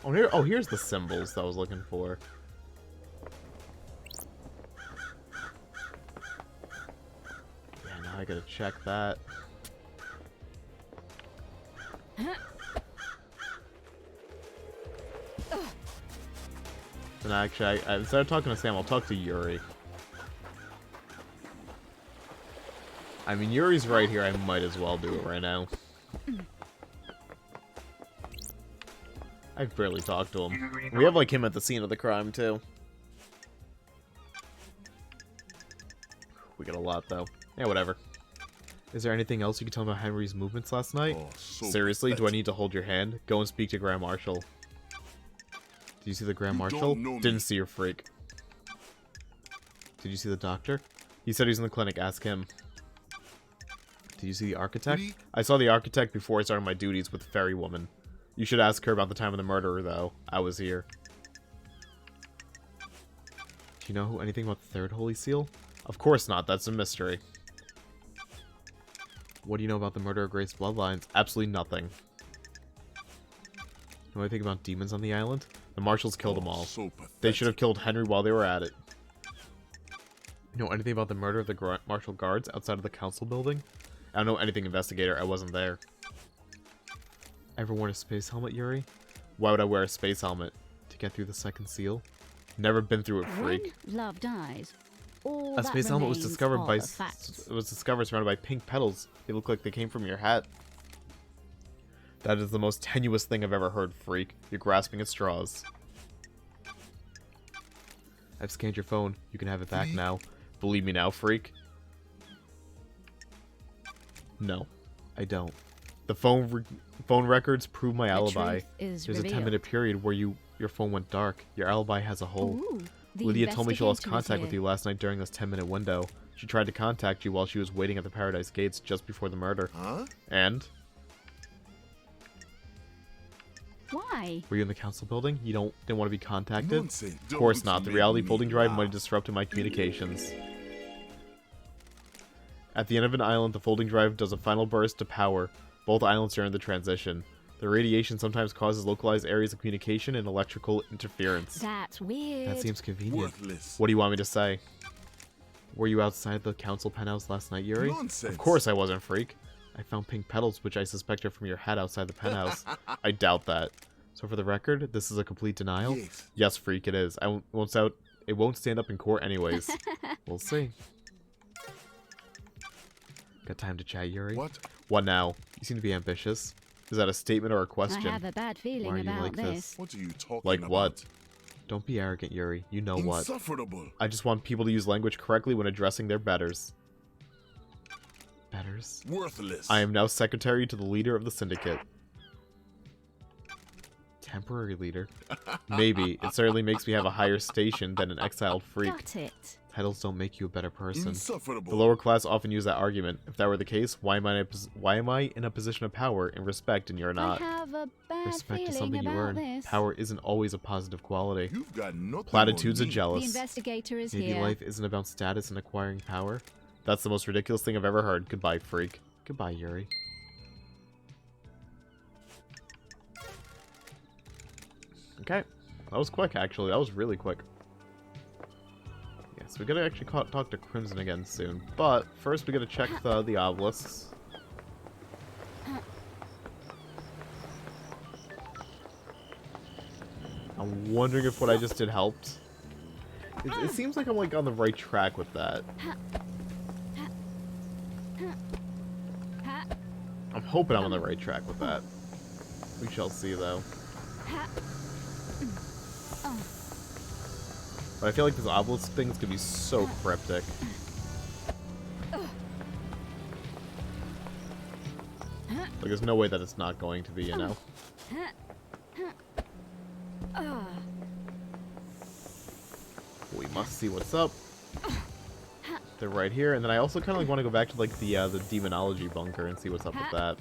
Oh, here's the symbols that I was looking for. Yeah, now I gotta check that. And actually, instead of talking to Sam, I'll talk to Yuri. I mean, Yuri's right here. I might as well do it right now. I've barely talked to him. We have, like, him at the scene of the crime, too. We got a lot, though. Yeah, whatever. Is there anything else you can tell me about Henry's movements last night? Oh, so Seriously, do I pathetic. need to hold your hand? Go and speak to Grand Marshal. Did you see the Grand You Marshal? don't know me. Didn't see your freak. Did you see the doctor? He said he's in the clinic. Ask him. Did you see the architect? Did he? I saw the architect before I started my duties with Fairy Woman. You should ask her about the time of the murder, though. I was here. Do you know anything about the third Holy Seal? Of course not. That's a mystery. What do you know about the murder of Grace Bloodlines? Absolutely nothing. Know anything about demons on the island? The marshals killed them all. So They should have killed Henry while they were at it. You know anything about the murder of the martial guards outside of the council building? I don't know anything, investigator. I wasn't there. Ever worn a space helmet, Yuri? Why would I wear a space helmet? To get through the second seal? Never been through it, freak. When love dies, all A that space helmet was remains discovered are by the facts. it was discovered surrounded by pink petals. They look like they came from your hat. That is the most tenuous thing I've ever heard, freak. You're grasping at straws. I've scanned your phone. You can have it back now. Believe me now, freak. No, I don't. The phone records prove my alibi. truth is There's a revealed. 10-minute period where your phone went dark. Your alibi has a hole. Ooh, the Lydia told me she lost investigator is contact with here. you last night during this 10-minute window. She tried to contact you while she was waiting at the Paradise Gates just before the murder. Huh? And? Why? Were you in the council building? You didn't want to be contacted? Nonsense. Of course Don't not. The make reality me folding drive laugh. might have disrupted my communications. At the end of an island, the folding drive does a final burst to power. Both islands are in the transition. The radiation sometimes causes localized areas of communication and electrical interference. That's weird. That seems convenient. Worthless. What do you want me to say? Were you outside the council penthouse last night, Yuri? Nonsense. Of course I wasn't, freak. I found pink petals, which I suspect are from your hat outside the penthouse. I doubt that. So for the record, this is a complete denial? Yes. Yes, freak, it is. It won't stand up in court anyways. We'll see. Got time to chat, Yuri? What? What now? You seem to be ambitious. Is that a statement or a I question? have a bad feeling Why are you about like this. this? What are you talking Like about? what? Don't be arrogant, Yuri. You know what. Insufferable. I just want people to use language correctly when addressing their betters. Betters? Worthless. I am now secretary to the leader of the syndicate. Temporary leader? Maybe. It certainly makes me have a higher station than an exiled freak. Got it. Titles don't make you a better person. Insufferable. The lower class often use that argument. If that were the case, why am I in a position of power and respect and you're not? I have a bad Respect is feeling something you about earn. this. Power isn't always a positive quality. You've got nothing Platitudes on are me. The jealous. investigator is Maybe here. life isn't about status and acquiring power. That's the most ridiculous thing I've ever heard. Goodbye, freak. Goodbye, Yuri. Okay. That was quick, actually. That was really quick. Yes, we gotta actually talk to Crimson again soon. But first, we gotta check the obelisks. I'm wondering if what I just did helped. It seems like I'm like on the right track with that. I'm hoping I'm on the right track with that. We shall see, though. But I feel like this obelisk thing's gonna be so cryptic. Like, there's no way that it's not going to be, you know? We must see what's up. They're right here, and then I also kind of like want to go back to like the demonology bunker and see what's up with that.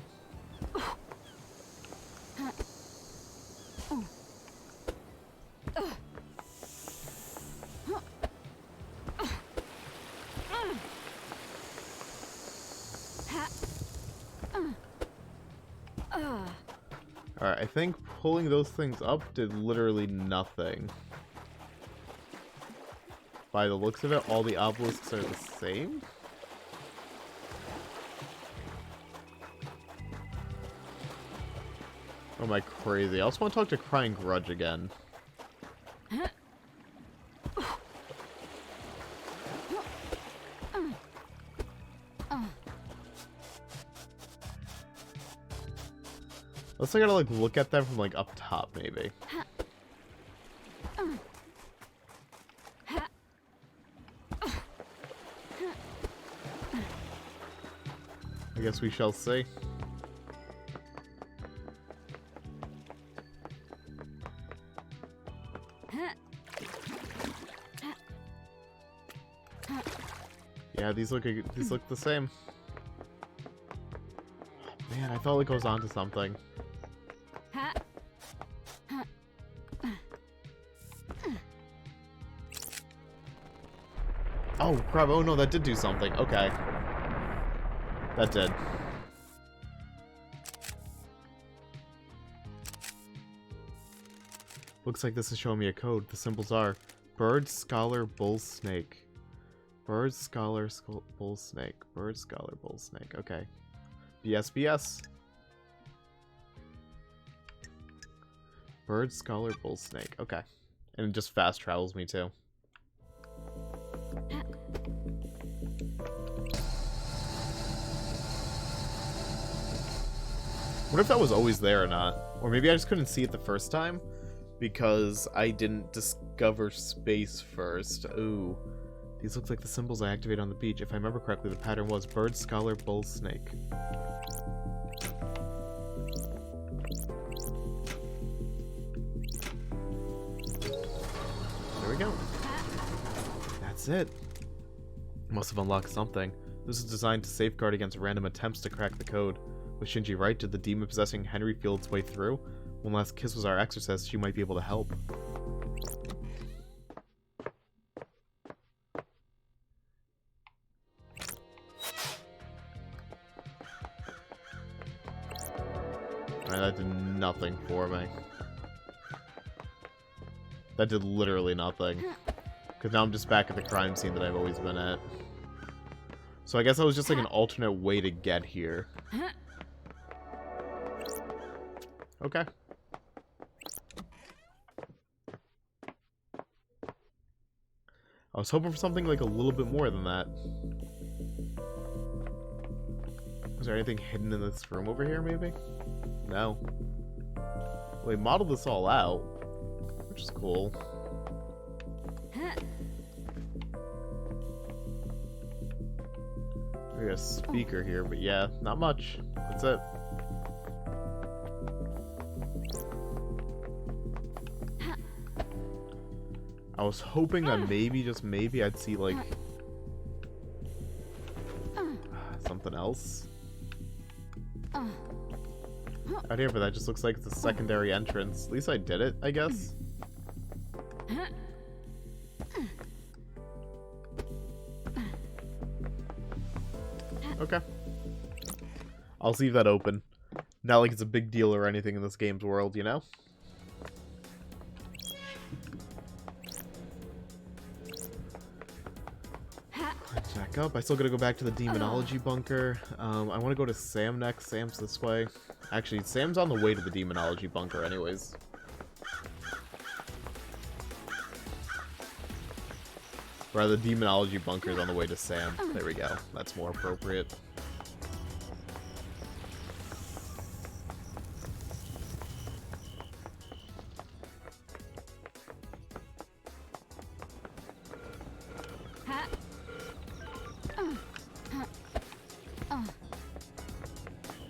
Alright, I think pulling those things up did literally nothing. By the looks of it, all the obelisks are the same? Oh, am I crazy? I also want to talk to Crying Grudge again. Unless I gotta like look at them from like up top, maybe. I guess we shall see. Yeah, these look the same. Man, I thought it goes on to something. Oh crap! Oh no, that did do something. Okay, that did. Looks like this is showing me a code. The symbols are Bird, Scholar, Bull, Snake. Bird, Scholar, Bull, Snake. Bird, Scholar, Bull, Snake. Okay. BSBS. Bird, Scholar, Bull, Snake. Okay. And it just fast travels me too. What if that was always there or not? Or maybe I just couldn't see it the first time because I didn't discover space first. Ooh. These look like the symbols I activated on the beach. If I remember correctly, the pattern was Bird, Scholar, Bull, Snake. There we go. That's it. Must have unlocked something. This is designed to safeguard against random attempts to crack the code. Was Shinji right? Did the demon possessing Henry feel its way through? One last kiss was our exorcist. She might be able to help. Alright, that did nothing for me. That did literally nothing. Because now I'm just back at the crime scene that I've always been at. So I guess that was just like an alternate way to get here. Okay. I was hoping for something like a little bit more than that. Is there anything hidden in this room over here, maybe? No. Well, they modeled this all out, which is cool. We got a speaker here, but yeah, not much. That's it. I was hoping that maybe, just maybe, I'd see, like, something else out here, but that just looks like it's a secondary entrance. At least I did it, I guess. Okay. I'll leave that open. Not like it's a big deal or anything in this game's world, you know? Back up. I still gotta go back to the Demonology Bunker. I want to go to Sam next. Sam's this way. Actually, Sam's on the way to the Demonology Bunker anyways. Rather, the Demonology Bunker is on the way to Sam. There we go. That's more appropriate.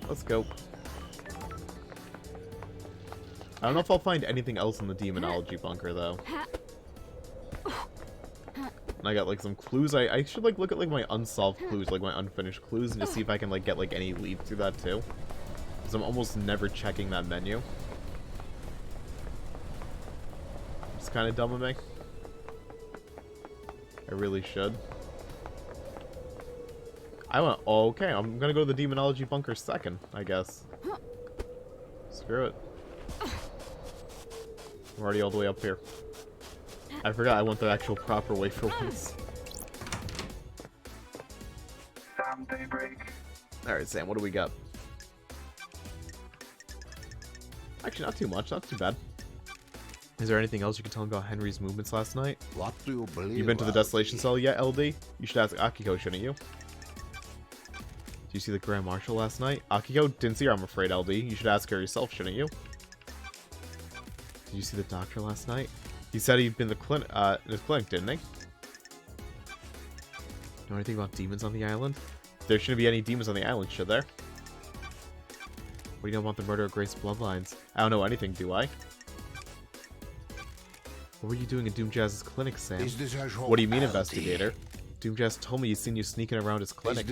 Let's go. I don't know if I'll find anything else in the Demonology Bunker, though. And I got, like, some clues. I should, like, look at, like, my unsolved clues, like, my unfinished clues, and just see if I can, like, get, like, any lead through that, too. Because I'm almost never checking that menu. It's kind of dumb of me. I really should. Oh, okay, I'm gonna go to the Demonology Bunker second, I guess. Screw it. I'm already all the way up here. I forgot I went the actual proper way for once. Sam Daybreak. Alright, Sam, what do we got? Actually, not too much, not too bad. Is there anything else you can tell me about Henry's movements last night? What do you believe? You been to the Desolation Cell yet, LD? You should ask Akiko, shouldn't you? Did you see the Grand Marshal last night? Akiko? Didn't see her, I'm afraid, LD. You should ask her yourself, shouldn't you? Did you see the doctor last night? He said he'd been in his clinic, didn't he? Know anything about demons on the island? There shouldn't be any demons on the island, should there? What do you know about the murder of Grace Bloodlines? I don't know anything, do I? What were you doing in Doomjazz's clinic, Sam? What do you mean, investigator? Doomjazz told me he's seen you sneaking around his clinic.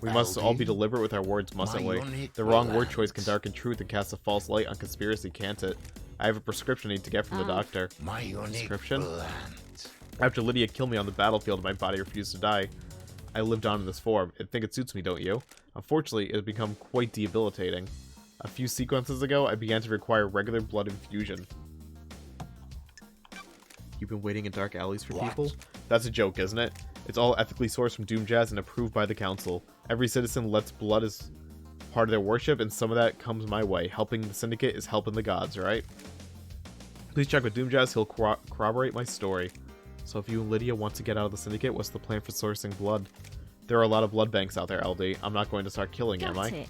We must all be deliberate with our words, mustn't we? The wrong word choice can darken truth and cast a false light on conspiracy, can't it? I have a prescription I need to get from the doctor. Prescription? After Lydia killed me on the battlefield, my body refused to die. I lived on in this form. I think it suits me, don't you? Unfortunately, it has become quite debilitating. A few sequences ago, I began to require regular blood infusion. You've been waiting in dark alleys for people? That's a joke, isn't it? It's all ethically sourced from Doomjazz and approved by the council. Every citizen lets blood as part of their worship, and some of that comes my way. Helping the Syndicate is helping the gods, right? Please check with Doomjazz, he'll corroborate my story. So if you and Lydia want to get out of the Syndicate, what's the plan for sourcing blood? There are a lot of blood banks out there, LD. I'm not going to start killing, am I? You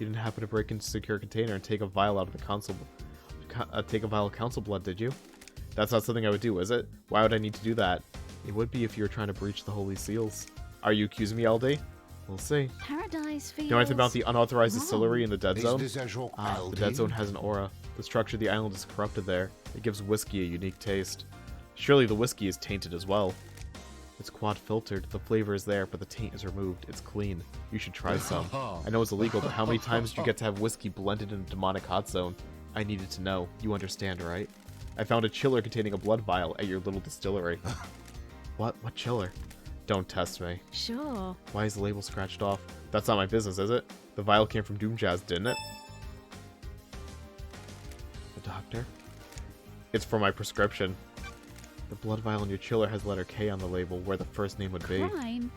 didn't happen to break into a secure container and take a vial out of the council... take a vial of council blood, did you? That's not something I would do, is it? Why would I need to do that? It would be if you were trying to breach the Holy Seals. Are you accusing me, LD? We'll see. Paradise feels... You know anything about the unauthorized distillery in the Dead Zone? The Dead Zone has an aura. The structure of the island is corrupted there. It gives whiskey a unique taste. Surely the whiskey is tainted as well. It's quad filtered. The flavor is there, but the taint is removed. It's clean. You should try some. I know it's illegal, but how many times do you get to have whiskey blended in a demonic hot zone? I needed to know. You understand, right? I found a chiller containing a blood vial at your little distillery. What? What chiller? Don't test me. Sure. Why is the label scratched off? That's not my business, is it? The vial came from Doomjazz, didn't it? The doctor? It's for my prescription. The blood vial in your chiller has letter K on the label, where the first name would be.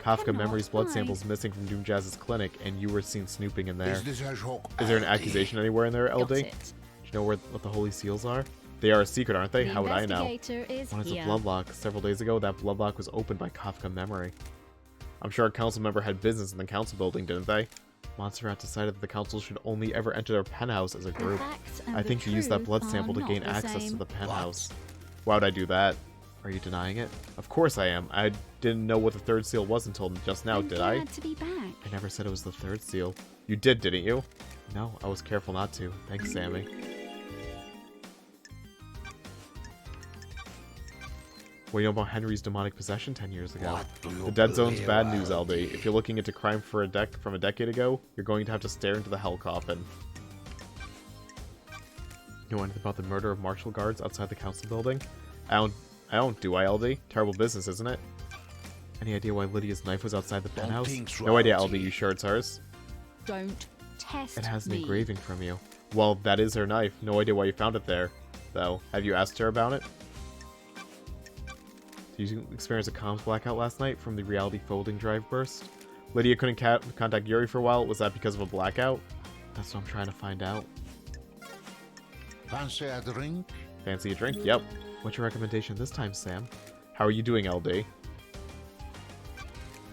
Kafka Memories blood samples missing from Doomjazz's clinic, and you were seen snooping in there. Is there an accusation anywhere in there, LD? Do you know what the Holy Seals are? They are a secret, aren't they? How would I know? One is a bloodlock. Several days ago, that bloodlock was opened by Kafka Memory. I'm sure a council member had business in the council building, didn't they? Montserrat decided that the council should only ever enter their penthouse as a The group. facts and I the think you used that truth blood are sample to not gain the access to same. the penthouse. Why would I do that? Are you denying it? Of course I am. I didn't know what the third seal was until just now, I'm did I? glad to be back. I never said it was the third seal. You did, didn't you? No, I was careful not to. Thanks, Sammy. What do you know about Henry's demonic possession 10 years ago? The Dead Zone's bad news, LD. If you're looking into crime from a decade ago, you're going to have to stare into the hell coffin. You know anything about the murder of martial guards outside the council building? I don't, do I, LD? Terrible business, isn't it? Any idea why Lydia's knife was outside the penthouse? No idea, LD. You sure it's hers? Don't test It has an me. engraving from you. Well, that is her knife. No idea why you found it there, though. Have you asked her about it? Did you experience a comms blackout last night from the reality folding drive burst? Lydia couldn't contact Yuri for a while. Was that because of a blackout? That's what I'm trying to find out. Fancy a drink? Fancy a drink? Yep. What's your recommendation this time, Sam? How are you doing, LD?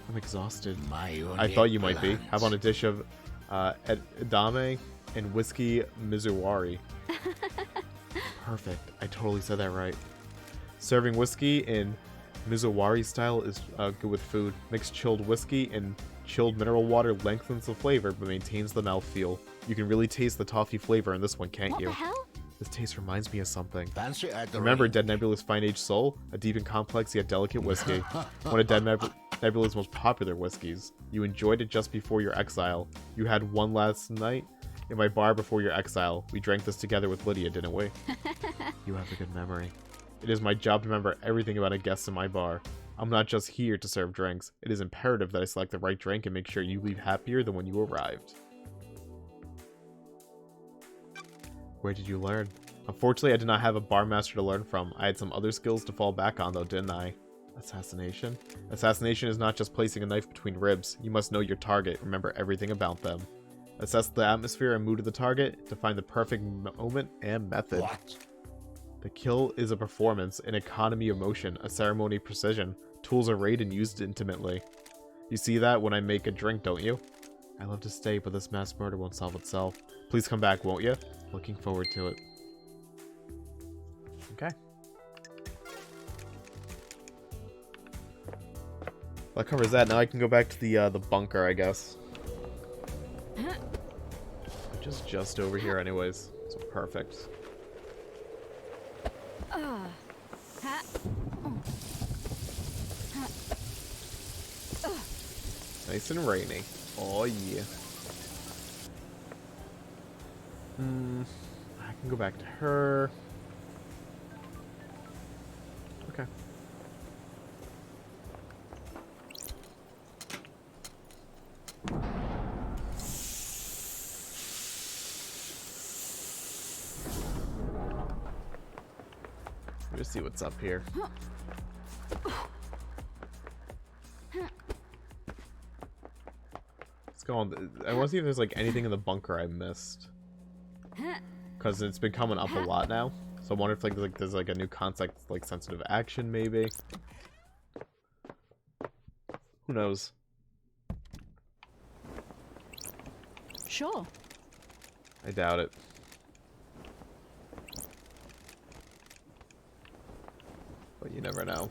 I'm exhausted. My I thought you might be. How about a dish of edamame and whiskey mizuwari? Perfect. I totally said that right. Serving whiskey in mizuwari style is good with food. Mix chilled whiskey and chilled mineral water lengthens the flavor but maintains the mouthfeel. You can really taste the toffee flavor in this one, can't What you? the hell? This taste reminds me of something. Fancy a drink? Remember Dead Nebula's Fine Aged Soul? A deep and complex yet delicate whiskey. One of Dead Nebula's most popular whiskeys. You enjoyed it just before your exile. You had one last night in my bar before your exile. We drank this together with Lydia, didn't we? You have a good memory. It is my job to remember everything about a guest in my bar. I'm not just here to serve drinks. It is imperative that I select the right drink and make sure you leave happier than when you arrived. Where did you learn? Unfortunately, I did not have a bar master to learn from. I had some other skills to fall back on though, didn't I? Assassination? Assassination is not just placing a knife between ribs. You must know your target, remember everything about them. Assess the atmosphere and mood of the target to find the perfect moment and method. What? The kill is a performance, an economy of motion, a ceremony precision. Tools are arrayed and used intimately. You see that when I make a drink, don't you? I love to stay, but this mass murder won't solve itself. Please come back, won't you? Looking forward to it. Okay. That covers that. Now I can go back to the bunker, I guess. Which is just over here anyways. So perfect. Ha. Nice and rainy. Oh yeah. I can go back to her. Okay. Just see what's up here. Let's go on. I want to see if there's like anything in the bunker I missed, because it's been coming up a lot now. So I wonder if there's like a new concept, like sensitive action, maybe. Who knows? Sure. I doubt it. But you never know.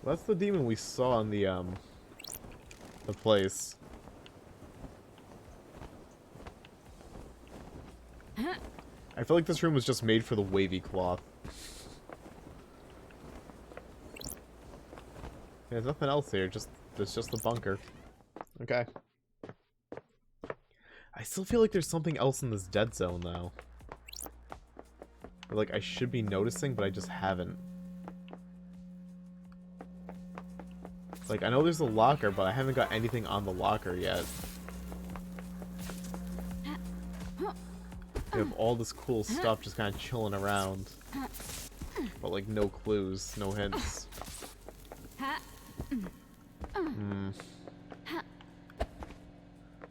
Well, that's the demon we saw in the place. I feel like this room was just made for the wavy cloth. There's nothing else here, there's just the bunker. Okay. I still feel like there's something else in this dead zone, though. Or, like, I should be noticing, but I just haven't. Like, I know there's a locker, but I haven't got anything on the locker yet. We have all this cool stuff just kind of chilling around. But, like, no clues, no hints.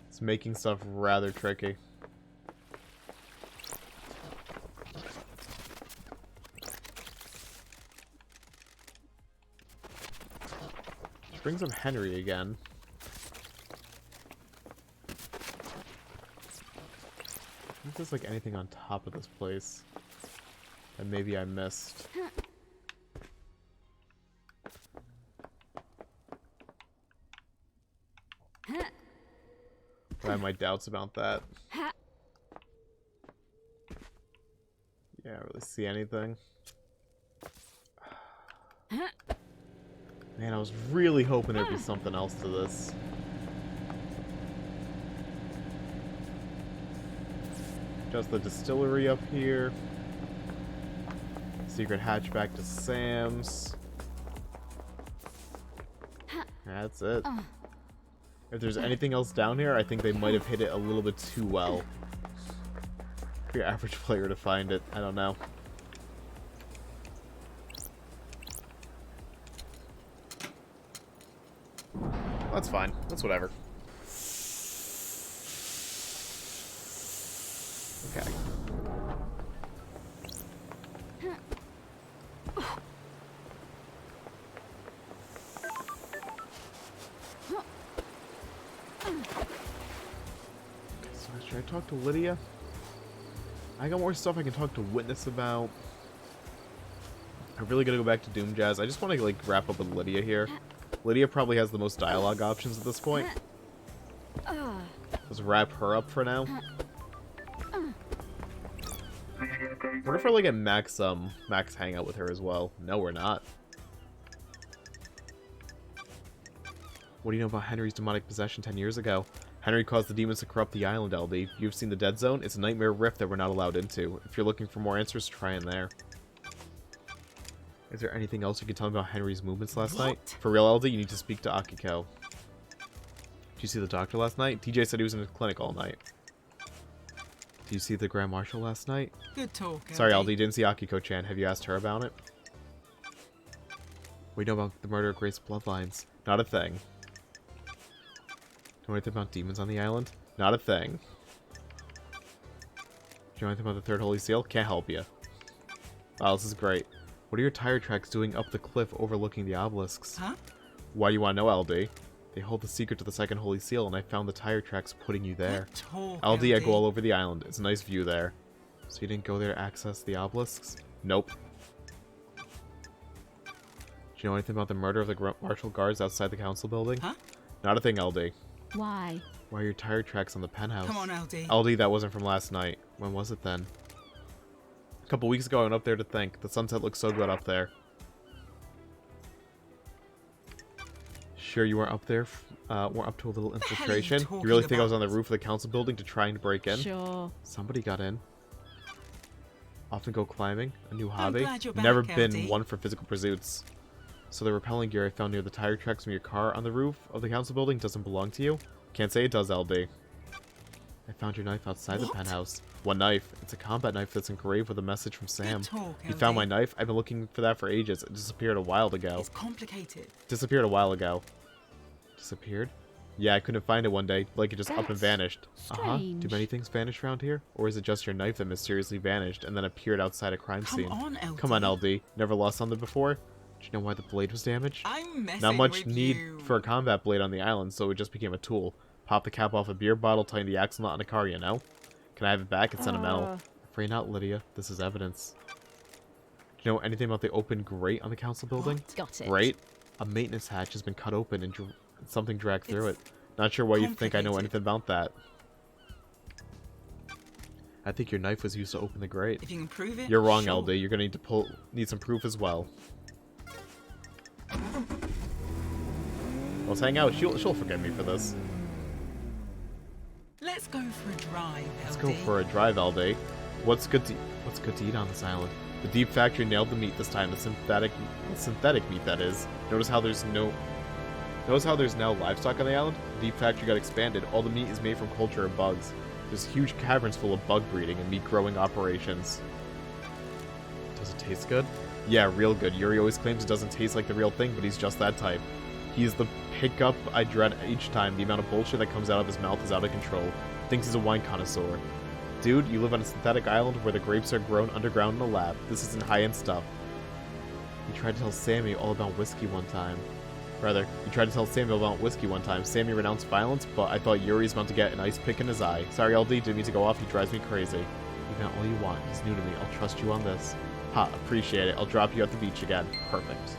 It's making stuff rather tricky. brings up Henry again. I think there's like anything on top of this place that maybe I missed. I have my doubts about that. Yeah, I don't really see anything. Man, I was really hoping there'd be something else to this. Just the distillery up here. Secret hatchback to Sam's. That's it. If there's anything else down here, I think they might have hit it a little bit too well for your average player to find it. I don't know. That's fine. That's whatever. Okay. So should I talk to Lydia? I got more stuff I can talk to Witness about. I'm really gonna go back to Doom Jazz. I just want to like wrap up with Lydia here. Lydia probably has the most dialogue options at this point. Let's wrap her up for now. What if we're like at Max hang out with her as well? No, we're not. What do you know about Henry's demonic possession 10 years ago? Henry caused the demons to corrupt the island, LD. You've seen the Dead Zone? It's a nightmare rift that we're not allowed into. If you're looking for more answers, try in there. Is there anything else you can tell me about Henry's movements last night? For real, LD, you need to speak to Akiko. Did you see the doctor last night? TJ said he was in the clinic all night. Did you see the Grand Marshal last night? Good talk, LD. Sorry, LD, didn't see Akiko-chan. Have you asked her about it? What do you know about the murder of Grace Bloodlines? Not a thing. Do you know anything about demons on the island? Not a thing. Do you know anything about the Third Holy Seal? Can't help you. Wow, this is great. What are your tire tracks doing up the cliff overlooking the obelisks? Huh? Why do you want to know, LD? They hold the secret to the Second Holy Seal, and I found the tire tracks putting you there. Good talk, LD, I go all over the island. It's a nice view there. So you didn't go there to access the obelisks? Nope. Do you know anything about the murder of the martial guards outside the council building? Huh? Not a thing, LD. Why? Why are your tire tracks on the penthouse? Come on, LD. LD, that wasn't from last night. When was it then? A couple weeks ago, I went up there to think. The sunset looks so good up there. Sure you weren't up there? We're up to a little The hell are you infiltration? You talking really think I was about? on the roof of the council building to try and break in? Sure. Somebody got in. Often go climbing. A new I'm hobby. glad you're back, Never been LD. one for physical pursuits. So the repelling gear I found near the tire tracks from your car on the roof of the council building doesn't belong to you? Can't say it does, LD. I found your knife outside the What? penthouse. What knife? It's a combat knife that's engraved with a message from Sam. Good talk, You LD. found my knife? I've been looking for that for ages. It disappeared a while ago. It's complicated. Disappeared a while ago. Disappeared? Yeah, I couldn't find it one day. Like it just up and That's vanished. Do strange. many things vanish around here? Or is it just your knife that mysteriously vanished and then appeared outside a crime Come scene? on, LD. Come on, LD. Never lost something before? Do you know why the blade was damaged? I'm messing Not much with need you. for a combat blade on the island, so it just became a tool. Pop the cap off a beer bottle, tighten the axle knot on a car, you know? Can I have it back? It's sentimental. Afraid not, Lydia. This is evidence. Do you know anything about the open grate on the council building? What? Got it. Grate? A maintenance hatch has been cut open and something dragged through it. Not sure why you think I know complicated. anything about that. I think your knife was used to open the grate. If you can prove it, You're wrong, sure. LD. You're gonna need some proof as well. Let's hang out. She'll forgive me for this. Let's go for a drive, Let's LD. go for a drive, LD. What's good to eat on this island? The Deep Factory nailed the meat this time. The synthetic meat, that is. Notice how there's now livestock on the island? The Deep Factory got expanded. All the meat is made from culture and bugs. There's huge caverns full of bug breeding and meat growing operations. Does it taste good? Yeah, real good. Yuri always claims it doesn't taste like the real thing, but he's just that type. He's the hiccup I dread each time. The amount of bullshit that comes out of his mouth is out of control. Thinks he's a wine connoisseur. Dude, you live on a synthetic island where the grapes are grown underground in a lab. This isn't high-end stuff. He tried to tell Sammy all about whiskey one time. Brother, you tried to tell Samuel about whiskey one time. Sammy renounced violence, but I thought Yuri's about to get an ice pick in his eye. Sorry, LD, didn't mean to go off. He drives me crazy. You can all you want. He's new to me. I'll trust you on this. Ha, appreciate it. I'll drop you at the beach again. Perfect.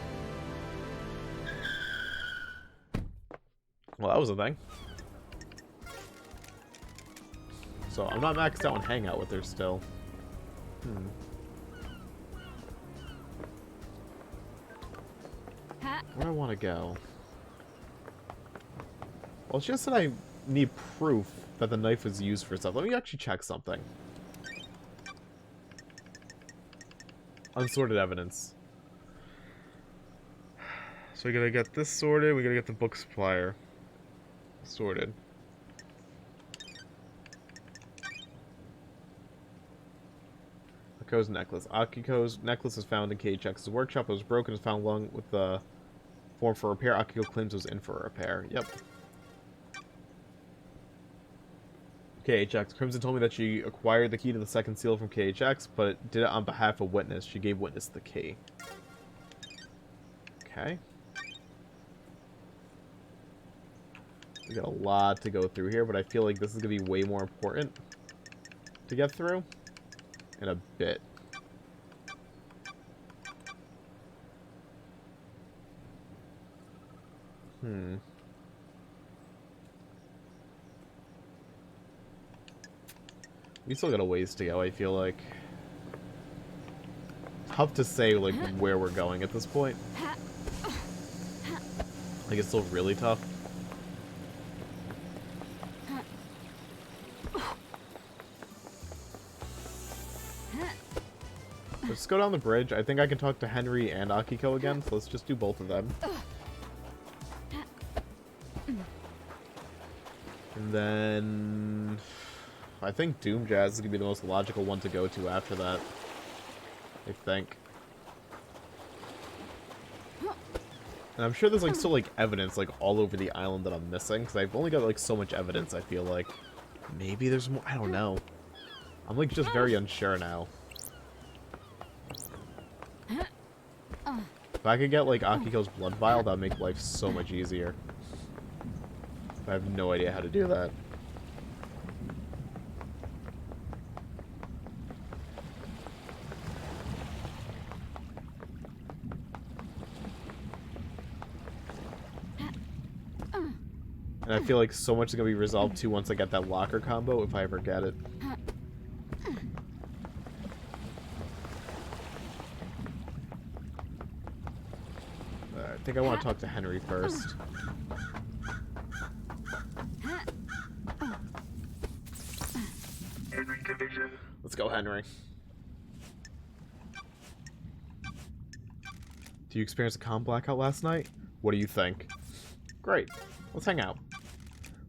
Well, that was a thing. So, I'm not maxed out on Hangout with her still. Where do I want to go? Well, it's just that I need proof that the knife was used for stuff. Let me actually check something. Unsorted evidence. So we gotta get this sorted, we gotta get the book supplier sorted. Akiko's necklace. Akiko's necklace is found in KHX's workshop. It was broken, is found along with the form for repair. Akiko claims it was in for a repair. Yep. KHX. Crimson told me that she acquired the key to the second seal from KHX, but did it on behalf of Witness. She gave Witness the key. Okay. We got a lot to go through here, but I feel like this is going to be way more important to get through in a bit. We still got a ways to go, I feel like. Tough to say, like, where we're going at this point. Like, it's still really tough. Let's go down the bridge. I think I can talk to Henry and Akiko again, so let's just do both of them. And then I think Doom Jazz is going to be the most logical one to go to after that. I think. And I'm sure there's like still like evidence like all over the island that I'm missing, because I've only got like so much evidence, I feel like. Maybe there's more, I don't know. I'm like just very unsure now. If I could get like Akiko's blood vial, that would make life so much easier. I have no idea how to do that. And I feel like so much is going to be resolved too once I get that locker combo, if I ever get it. I think I want to talk to Henry first. Henry Division. Let's go, Henry. Do you experience a comm blackout last night? What do you think? Great. Let's hang out.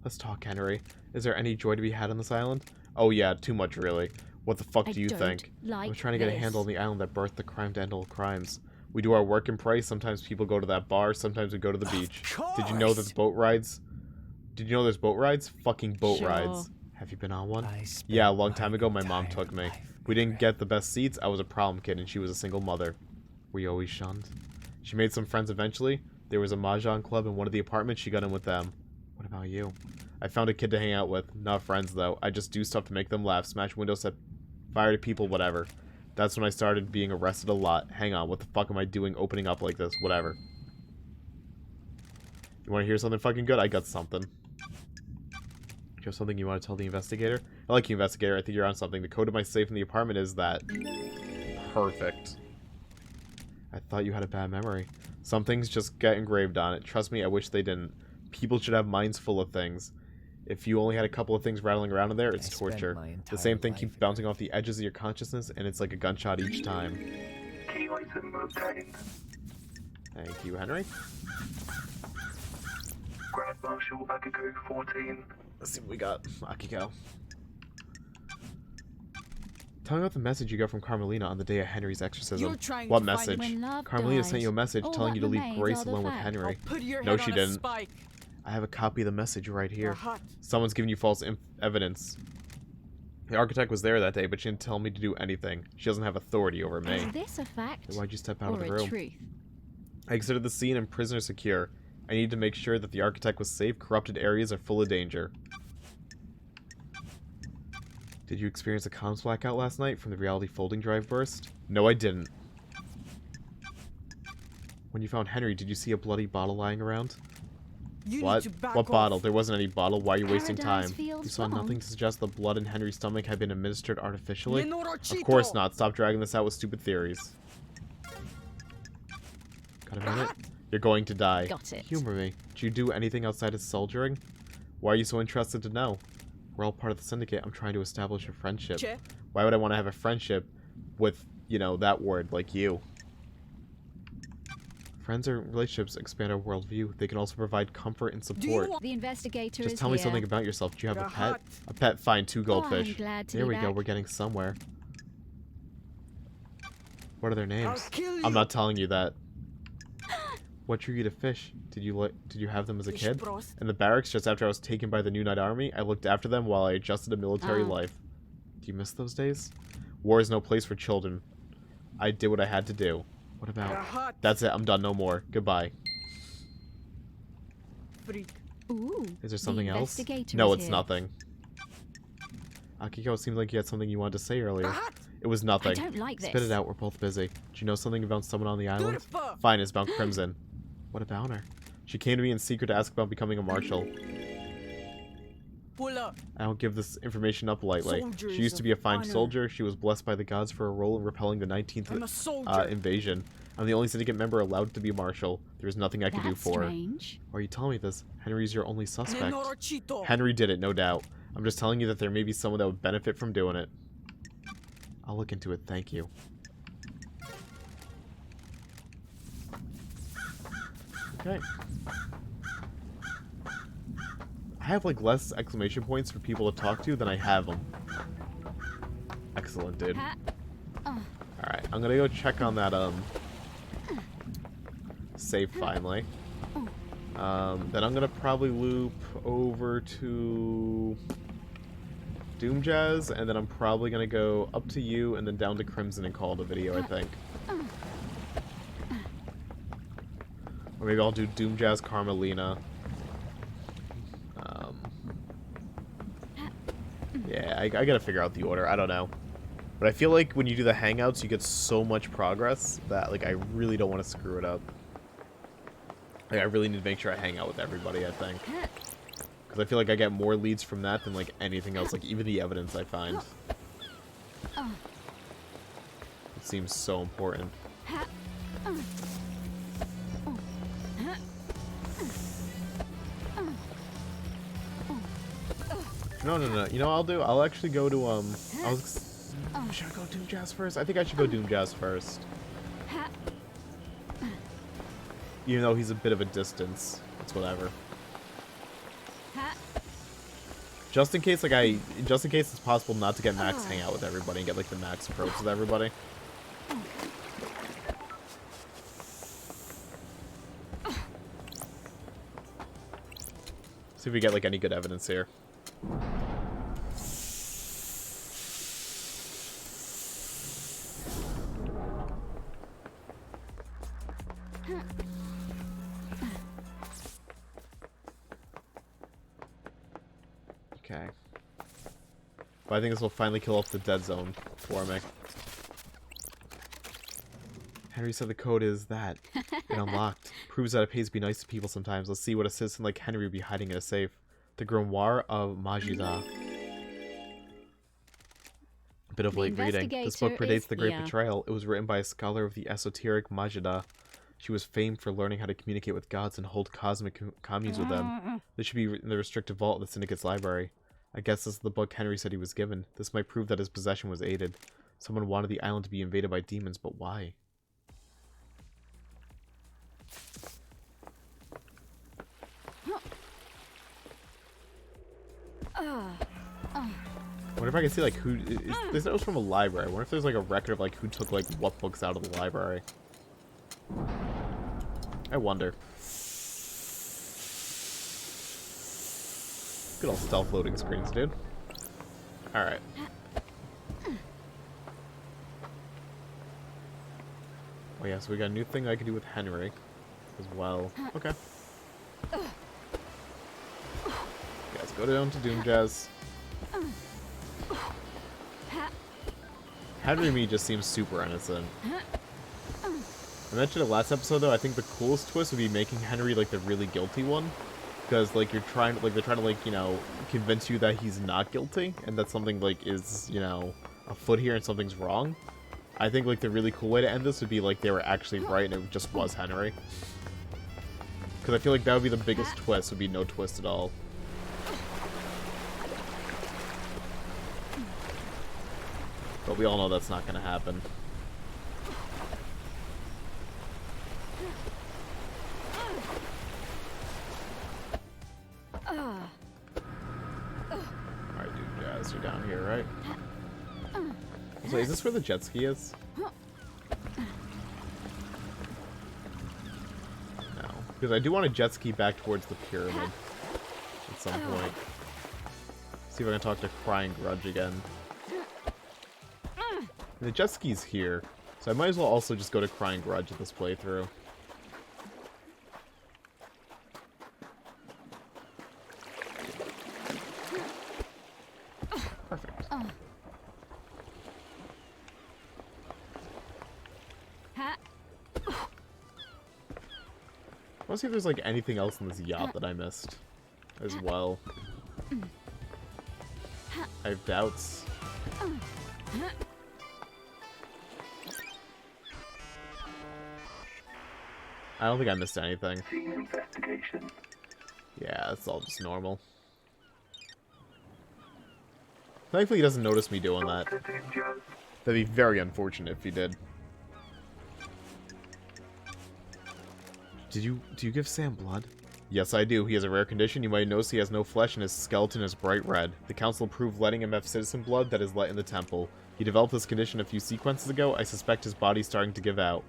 Let's talk, Henry. Is there any joy to be had on this island? Oh yeah, too much really. What the fuck do you think? I'm trying to get a handle on the island that birthed the crime to end all crimes. We do our work and price. Sometimes people go to that bar. Sometimes we go to the beach. Did you know there's boat rides? Did you know there's boat rides? Fucking boat rides. Have you been on one? Yeah, a long time ago my mom took me. We didn't get the best seats. I was a problem kid and she was a single mother. Were you always shunned? She made some friends eventually. There was a mahjong club in one of the apartments. She got in with them. What about you? I found a kid to hang out with. Not friends though. I just do stuff to make them laugh. Smash windows, set fire to people, whatever. That's when I started being arrested a lot. Hang on, what the fuck am I doing opening up like this? Whatever. You want to hear something fucking good? I got something. You have something you want to tell the investigator? I like you, investigator. I think you're on something. The code of my safe in the apartment is that. Perfect. I thought you had a bad memory. Some things just get engraved on it. Trust me, I wish they didn't. People should have minds full of things. If you only had a couple of things rattling around in there, it's torture. The same thing keeps bouncing off the edges of your consciousness, and it's like a gunshot each time. Key item obtained. Thank you, Henry. Grand Marshal Akiko 14. Let's see what we got. Akiko. Tell me about the message you got from Carmelina on the day of Henry's exorcism. What message? Carmelina sent you a message telling you to leave Grace alone with Henry. No, she didn't. I have a copy of the message right here. Someone's giving you false evidence. The architect was there that day, but she didn't tell me to do anything. She doesn't have authority over me. Is this a fact? Then why'd you step out or of the a room? truth? I considered the scene and prisoner secure. I need to make sure that the architect was safe. Corrupted areas are full of danger. Did you experience a comms blackout last night from the reality folding drive burst? No, I didn't. When you found Henry, did you see a bloody bottle lying around? What? What bottle? There wasn't any bottle. Why are you wasting Paradise time? feels You saw wrong. nothing to suggest the blood in Henry's stomach had been administered artificially? Of course not. Stop dragging this out with stupid theories. Got a minute? You're going to die. Got it. Humor me. Did you do anything outside of soldiering? Why are you so interested to know? We're all part of the syndicate. I'm trying to establish a friendship. Why would I want to have a friendship with, you know, that word like you? Friends or relationships expand our worldview. They can also provide comfort and support. The investigator Just is tell me here. something about yourself. Do you have a You're pet? hot. A pet? Fine, 2 goldfish. I'm glad to There be we go. back. We're getting somewhere. What are their names? I'll kill you. I'm not telling you that. What drew you to fish? Did you have them as a kid? In the barracks, just after I was taken by the New Knight Army, I looked after them while I adjusted to military Oh. life. Do you miss those days? War is no place for children. I did what I had to do. What You're about? hot. That's it. I'm done. No more. Goodbye. Freak. Ooh. Is there something the else? investigator No, is it's here. nothing. Akiko, it seemed like you had something you wanted to say earlier. Hot. It was nothing. I don't like this. Spit it out. We're both busy. Do you know something about someone on the island? Durfa. Fine, it's about Crimson. What about her? She came to me in secret to ask about becoming a marshal. Pull up. I don't give this information up lightly. Soldier She is used to be a fine honor. soldier. She was blessed by the gods for a role in repelling the 19th I'm a soldier. invasion. I'm the only syndicate member allowed to be marshal. There's nothing I can do That's for her. strange. Why are you telling me this? Henry's your only suspect. Nenorochito. Henry did it, no doubt. I'm just telling you that there may be someone that would benefit from doing it. I'll look into it, thank you. Okay. I have like less exclamation points for people to talk to than I have them. Excellent, dude. Ha- Alright, I'm gonna go check on that, safe finally. Then I'm gonna probably loop over to Doomjazz, and then I'm probably gonna go up to you and then down to Crimson and call it a video, I think. Or maybe I'll do Doomjazz, Carmelina. Yeah, I gotta figure out the order. I don't know. But I feel like when you do the hangouts, you get so much progress that, like, I really don't want to screw it up. Like, I really need to make sure I hang out with everybody, I think. Because I feel like I get more leads from that than, like, anything else. Like, even the evidence I find. It seems so important. No. You know what I'll do? I'll actually go to, should I go Doomjazz first? I think I should go Doomjazz first. Even though he's a bit of a distance. It's whatever. Just in case, it's possible not to get max hangout with everybody and get, like, the max probes with everybody. See if we get, like, any good evidence here. Okay. But I think this will finally kill off the dead zone for me. Henry said the code is that. It unlocked. Proves that it pays to be nice to people sometimes. Let's see what a citizen like Henry would be hiding in a safe. The Grimoire of Majida. A bit of The late reading. This book investigator predates is The Great here. Betrayal. It was written by a scholar of the esoteric Majida. She was famed for learning how to communicate with gods and hold cosmic communes with them. This should be in the restricted vault of the Syndicate's library. I guess this is the book Henry said he was given. This might prove that his possession was aided. Someone wanted the island to be invaded by demons, but why? I wonder if I can see, like, who... This note's from a library. I wonder if there's, like, a record of, like, who took, like, what books out of the library. I wonder. Good old stealth loading screens, dude. Alright. Oh, yeah, so we got a new thing I can do with Henry as well. Okay. go down to Doom Jazz. Henry Me just seems super innocent. I mentioned it last episode though, I think the coolest twist would be making Henry like the really guilty one. Because like they're trying to like, you know, convince you that he's not guilty and that something like is, you know, afoot here and something's wrong. I think like the really cool way to end this would be like they were actually right and it just was Henry. Because I feel like that would be the biggest twist, would be no twist at all. But we all know that's not going to happen. Alright, Doom Jazz, you're down here, right? So is this where the jet ski is? No. Because I do want to jet ski back towards the pyramid at some point. See if I can talk to Crying Grudge again. The jet ski's here, so I might as well also just go to Crying Grudge at this playthrough. Perfect. I want to see if there's like anything else in this yacht that I missed as well. I have doubts. I don't think I missed anything. Yeah, it's all just normal. Thankfully he doesn't notice me doing that. That'd be very unfortunate if he did. Do you give Sam blood? Yes, I do. He has a rare condition. You might notice he has no flesh and his skeleton is bright red. The council approved letting him have citizen blood that is let in the temple. He developed this condition a few sequences ago. I suspect his body's starting to give out.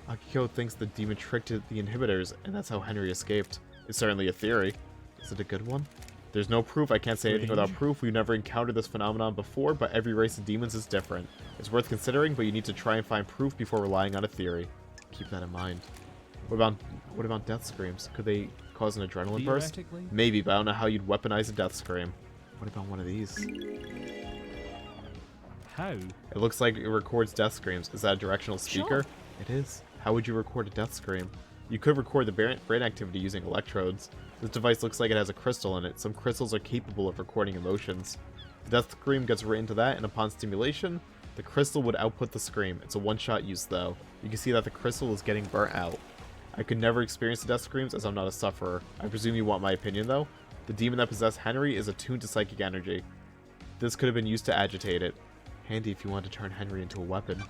Akiko thinks the demon tricked the inhibitors, and that's how Henry escaped. It's certainly a theory. Is it a good one? There's no proof. I can't say anything without proof. We've never encountered this phenomenon before, but every race of demons is different. It's worth considering, but you need to try and find proof before relying on a theory. Keep that in mind. What about death screams? Could they cause an adrenaline burst? Maybe, but I don't know how you'd weaponize a death scream. What about one of these? How? It looks like it records death screams. Is that a directional speaker? Sure. It is. How would you record a death scream? You could record the brain activity using electrodes. This device looks like it has a crystal in it. Some crystals are capable of recording emotions. The death scream gets written to that, and upon stimulation, the crystal would output the scream. It's a one-shot use, though. You can see that the crystal is getting burnt out. I could never experience the death screams as I'm not a sufferer. I presume you want my opinion, though? The demon that possessed Henry is attuned to psychic energy. This could have been used to agitate it. Handy if you want to turn Henry into a weapon.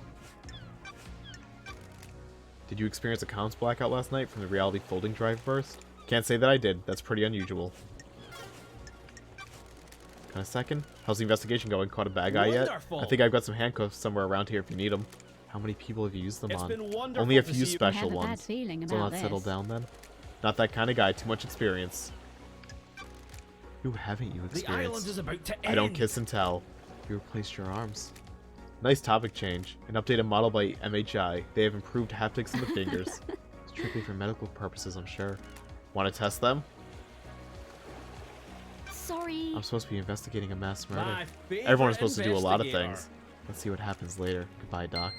Did you experience a comms blackout last night from the reality folding drive burst? Can't say that I did. That's pretty unusual. Got a second? How's the investigation going? Caught a bad guy yet? I think I've got some handcuffs somewhere around here if you need them. How many people have you used them on? Only a few special ones. Still not settled down then? Not that kind of guy. Too much experience. Who haven't you experienced? The island is about to end. I don't kiss and tell. You replaced your arms. Nice topic change. An updated model by MHI. They have improved haptics in the fingers. Strictly for medical purposes, I'm sure. Want to test them? Sorry. I'm supposed to be investigating a mass murder. Everyone's supposed to do a lot of things. Let's see what happens later. Goodbye, Doc.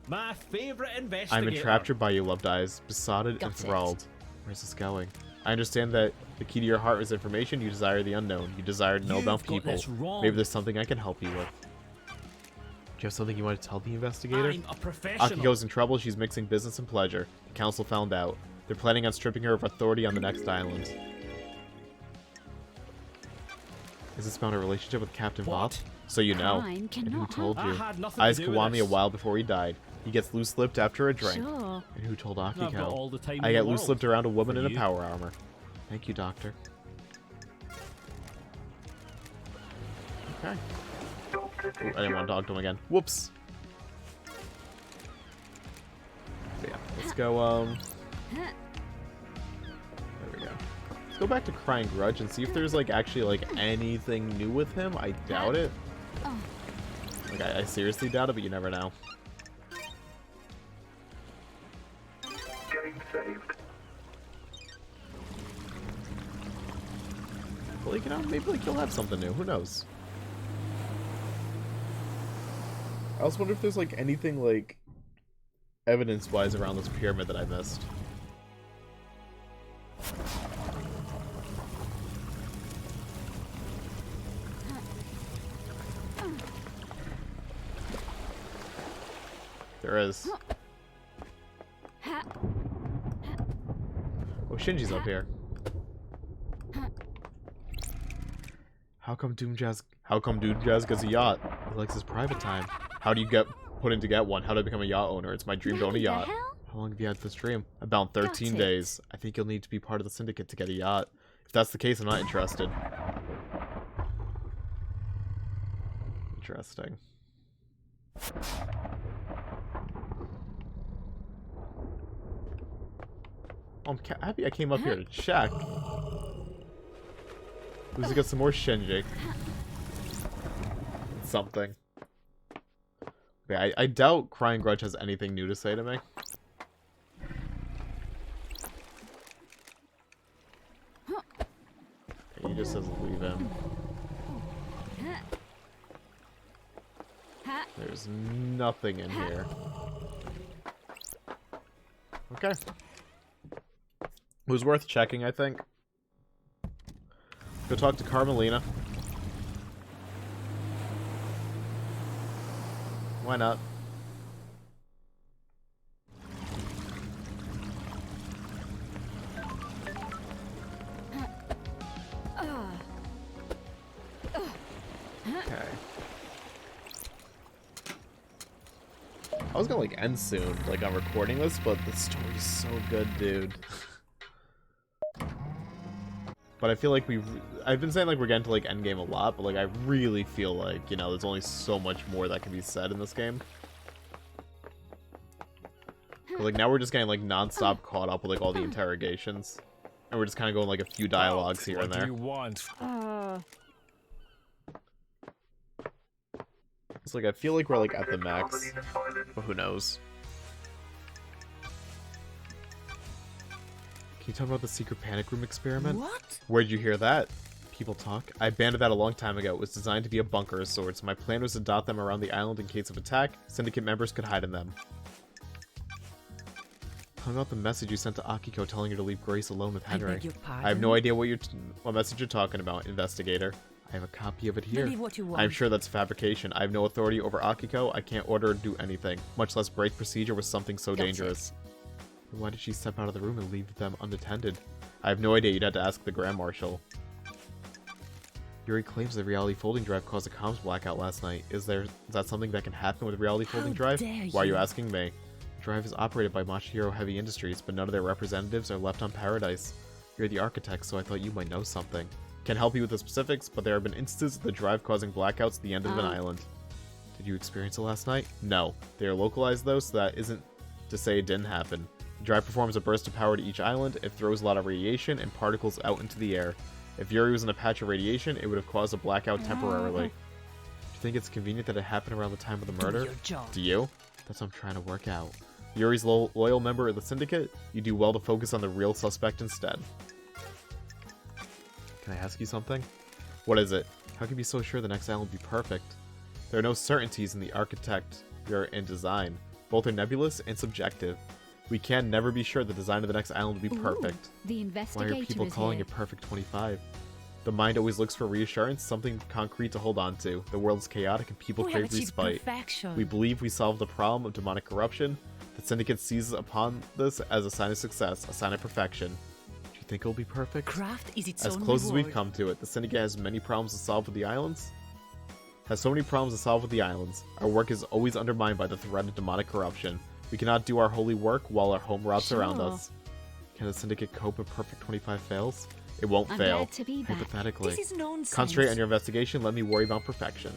My favorite investigator. I'm entrapped by you, loved eyes, besotted and enthralled. Where's this going? I understand that the key to your heart is information. You desire the unknown. You desire to know about people. Maybe there's something I can help you with. Do you have something you want to tell the investigator? I'm a professional. Akiko's in trouble. She's mixing business and pleasure. The council found out. They're planning on stripping her of authority on the next island. Is this about a relationship with Captain Bob? So you know. And who told you? Eyes Kiwami a while before he died. He gets loose-lipped after a drink. Sure. And who told I've got all Akiko? the time I in get the world loose-lipped around a woman for in a you. power armor. Thank you, Doctor. Okay. Ooh, I didn't want to talk to him again. Whoops. But yeah, let's go, there we go. Let's go back to Crying Grudge and see if there's, like, actually, like, anything new with him. I doubt it. Like, I seriously doubt it, but you never know. Game saved. But, like, you know, maybe, like, you'll have something new. Who knows? I also wonder if there's, like, anything, like, evidence-wise around this pyramid that I missed. There is. Oh, Shinji's up here. How come Doomjazz gets a yacht? He likes his private time. How do you get put in to get one? How do I become a yacht owner? It's my dream to own a yacht. How long have you had this dream? About 13 days. I think you'll need to be part of the syndicate to get a yacht. If that's the case, I'm not interested. Interesting. I'm happy I came up here to check. We should get some more Shinji. Something. Okay, I doubt Crying Grudge has anything new to say to me. Okay, he just says leave him. There's nothing in here. Okay. It was worth checking, I think. Go talk to Carmelina. Why not? Okay. I was gonna, like, end soon, like, I'm recording this, but the story's so good, dude. But I feel like I've been saying, like, we're getting to, like, endgame a lot, but, like, I really feel like, you know, there's only so much more that can be said in this game. But, like, now we're just getting, like, non-stop caught up with, like, all the interrogations. And we're just kind of going, like, a few dialogues here and there. What do you want? It's like, I feel like we're, like, at the max. But who knows? Can you tell me about the secret panic room experiment? What? Where'd you hear that? People talk. I abandoned that a long time ago. It was designed to be a bunker of sorts. My plan was to dot them around the island in case of attack. Syndicate members could hide in them. Tell me about the message you sent to Akiko telling her to leave Grace alone with Henry. I beg your pardon? I have no idea what message you're talking about, investigator. I have a copy of it here. Believe what you want. I'm sure that's fabrication. I have no authority over Akiko. I can't order or do anything, much less break procedure with something so dangerous. Why did she step out of the room and leave them unattended? I have no idea. You'd have to ask the Grand Marshal. Yuri claims the reality folding drive caused a comms blackout last night. Is that something that can happen with reality folding drive? Dare Why are you you? asking me? The drive is operated by Machihiro Heavy Industries, but none of their representatives are left on Paradise. You're the architect, so I thought you might know something. Can't help you with the specifics, but there have been instances of the drive causing blackouts at the end of an island. Did you experience it last night? No. They are localized though, so that isn't to say it didn't happen. The drive performs a burst of power to each island. It throws a lot of radiation and particles out into the air. If Yuri was in a patch of radiation, it would have caused a blackout temporarily. Do you think it's convenient that it happened around the time of the murder? Do your job. Do you? That's what I'm trying to work out. Yuri's loyal member of the Syndicate? You do well to focus on the real suspect instead. Can I ask you something? What is it? How can you be so sure the next island will be perfect? There are no certainties in the architecture and design. Both are nebulous and subjective. We can never be sure the design of the next island will be perfect. Ooh, the Why investigator are people is calling here. it Perfect 25? The mind always looks for reassurance, something concrete to hold on to. The world is chaotic and people We have crave achieved respite. perfection. We believe we solved the problem of demonic corruption. The Syndicate seizes upon this as a sign of success, a sign of perfection. Do you think it will be perfect? Craft is its As own close as we've reward. come to it, the Syndicate has many problems to solve with the islands. Has so many problems to solve with the islands. Our work is always undermined by the threat of demonic corruption. We cannot do our holy work while our home rots around Sure. us. Can the Syndicate cope if Perfect 25 fails? It won't I'm fail. glad to be back. Hypothetically. This is nonsense. Concentrate on your investigation. Let me worry about perfection.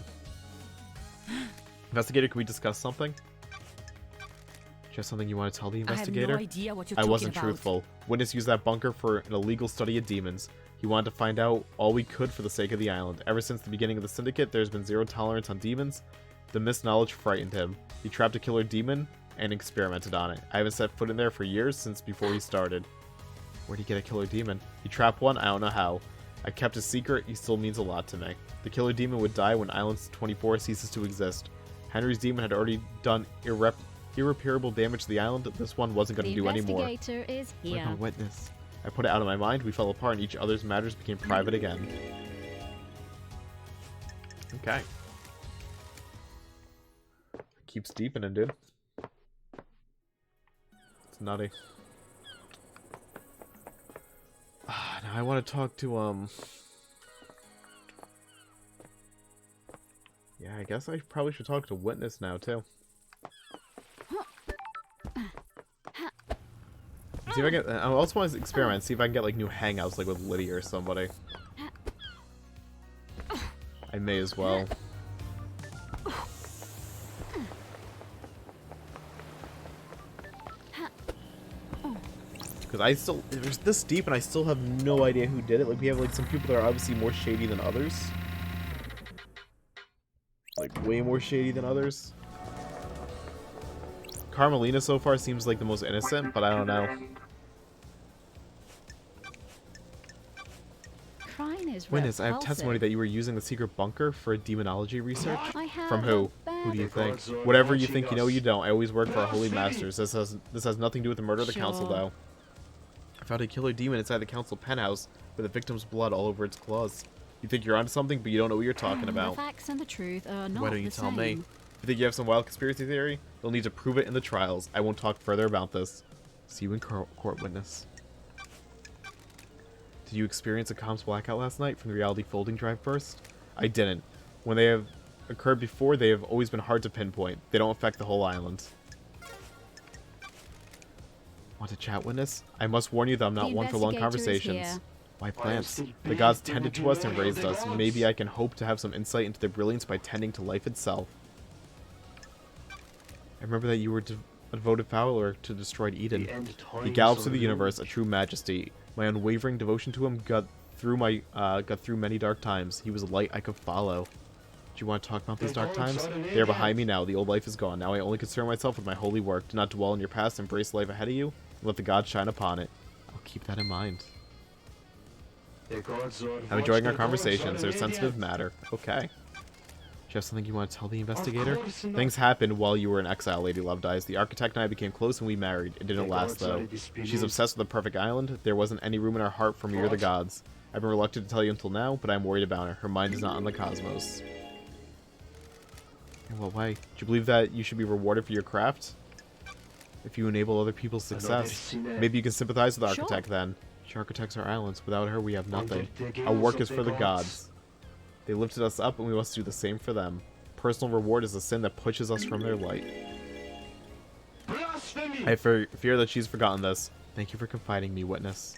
Investigator, can we discuss something? Do you have something you want to tell the investigator? I have no idea what you're I talking wasn't about. truthful. Witness used that bunker for an illegal study of demons. He wanted to find out all we could for the sake of the island. Ever since the beginning of the Syndicate, there's been zero tolerance on demons. The misknowledge frightened him. He trapped a killer demon and experimented on it. I haven't set foot in there for years, since before he started. Where'd he get a killer demon? He trapped one, I don't know how. I kept his secret, he still means a lot to me. The killer demon would die when Island 24 ceases to exist. Henry's demon had already done irreparable damage to the island. This one wasn't going to do anymore. The investigator is Like here. a witness. I put it out of my mind, we fell apart, and each other's matters became private again. Okay. Keeps deepening, dude. It's nutty. Now I want to talk to, yeah, I guess I probably should talk to Witness now, too. See if I can. I also want to experiment, see if I can get, like, new hangouts, like, with Lydia or somebody. I may as well. Because I still, there's this deep and I still have no idea who did it. Like, we have, like, some people that are obviously more shady than others. Like, way more shady than others. Carmelina so far seems like the most innocent, but I don't know. Crime is Witness, I have repulsive. testimony that you were using the secret bunker for demonology research. I have From who? a Who do you bad- think? Whatever you think you know, you don't. I always work for our holy masters. This has nothing to do with the murder of the council, Sure. though. I found a killer demon inside the council penthouse with the victim's blood all over its claws. You think you're onto something, but you don't know what you're talking about. The facts and the truth are not Why don't you the tell me? same. If you think you have some wild conspiracy theory, you'll need to prove it in the trials. I won't talk further about this. See you in court, Witness. Did you experience a comms blackout last night from the reality folding drive burst? I didn't. When they have occurred before, they have always been hard to pinpoint. They don't affect the whole island. Want to chat, Witness? I must warn you that I'm not The one for long investigator is conversations. here. Why plants? The gods tended to us and raised us. Maybe I can hope to have some insight into their brilliance by tending to life itself. I remember that you were a devoted follower to destroyed Eden. He gallops through the universe, a true majesty. My unwavering devotion to him got through many dark times. He was a light I could follow. Do you want to talk about these dark times? They are behind me now. The old life is gone. Now I only concern myself with my holy work. Do not dwell in your past. Embrace the life ahead of you. And let the gods shine upon it. I'll keep that in mind. I'm enjoying our conversations. They're sensitive matter. Okay. Do you have something you want to tell the investigator? Things happened while you were in exile, Lady Lovedeyes. The architect and I became close and we married. It didn't last, though. She's obsessed with the perfect island. There wasn't any room in our heart for me or the gods. I've been reluctant to tell you until now, but I'm worried about her. Her mind is not on the cosmos. In what way? Do you believe that you should be rewarded for your craft? If you enable other people's success, maybe you can sympathize with the Sure. architect then. She architects our islands. Without her, we have nothing. Our work is for the gods. They lifted us up, and we must do the same for them. Personal reward is a sin that pushes us from their light. Blasphemy! I fear that she's forgotten this. Thank you for confiding me, Witness.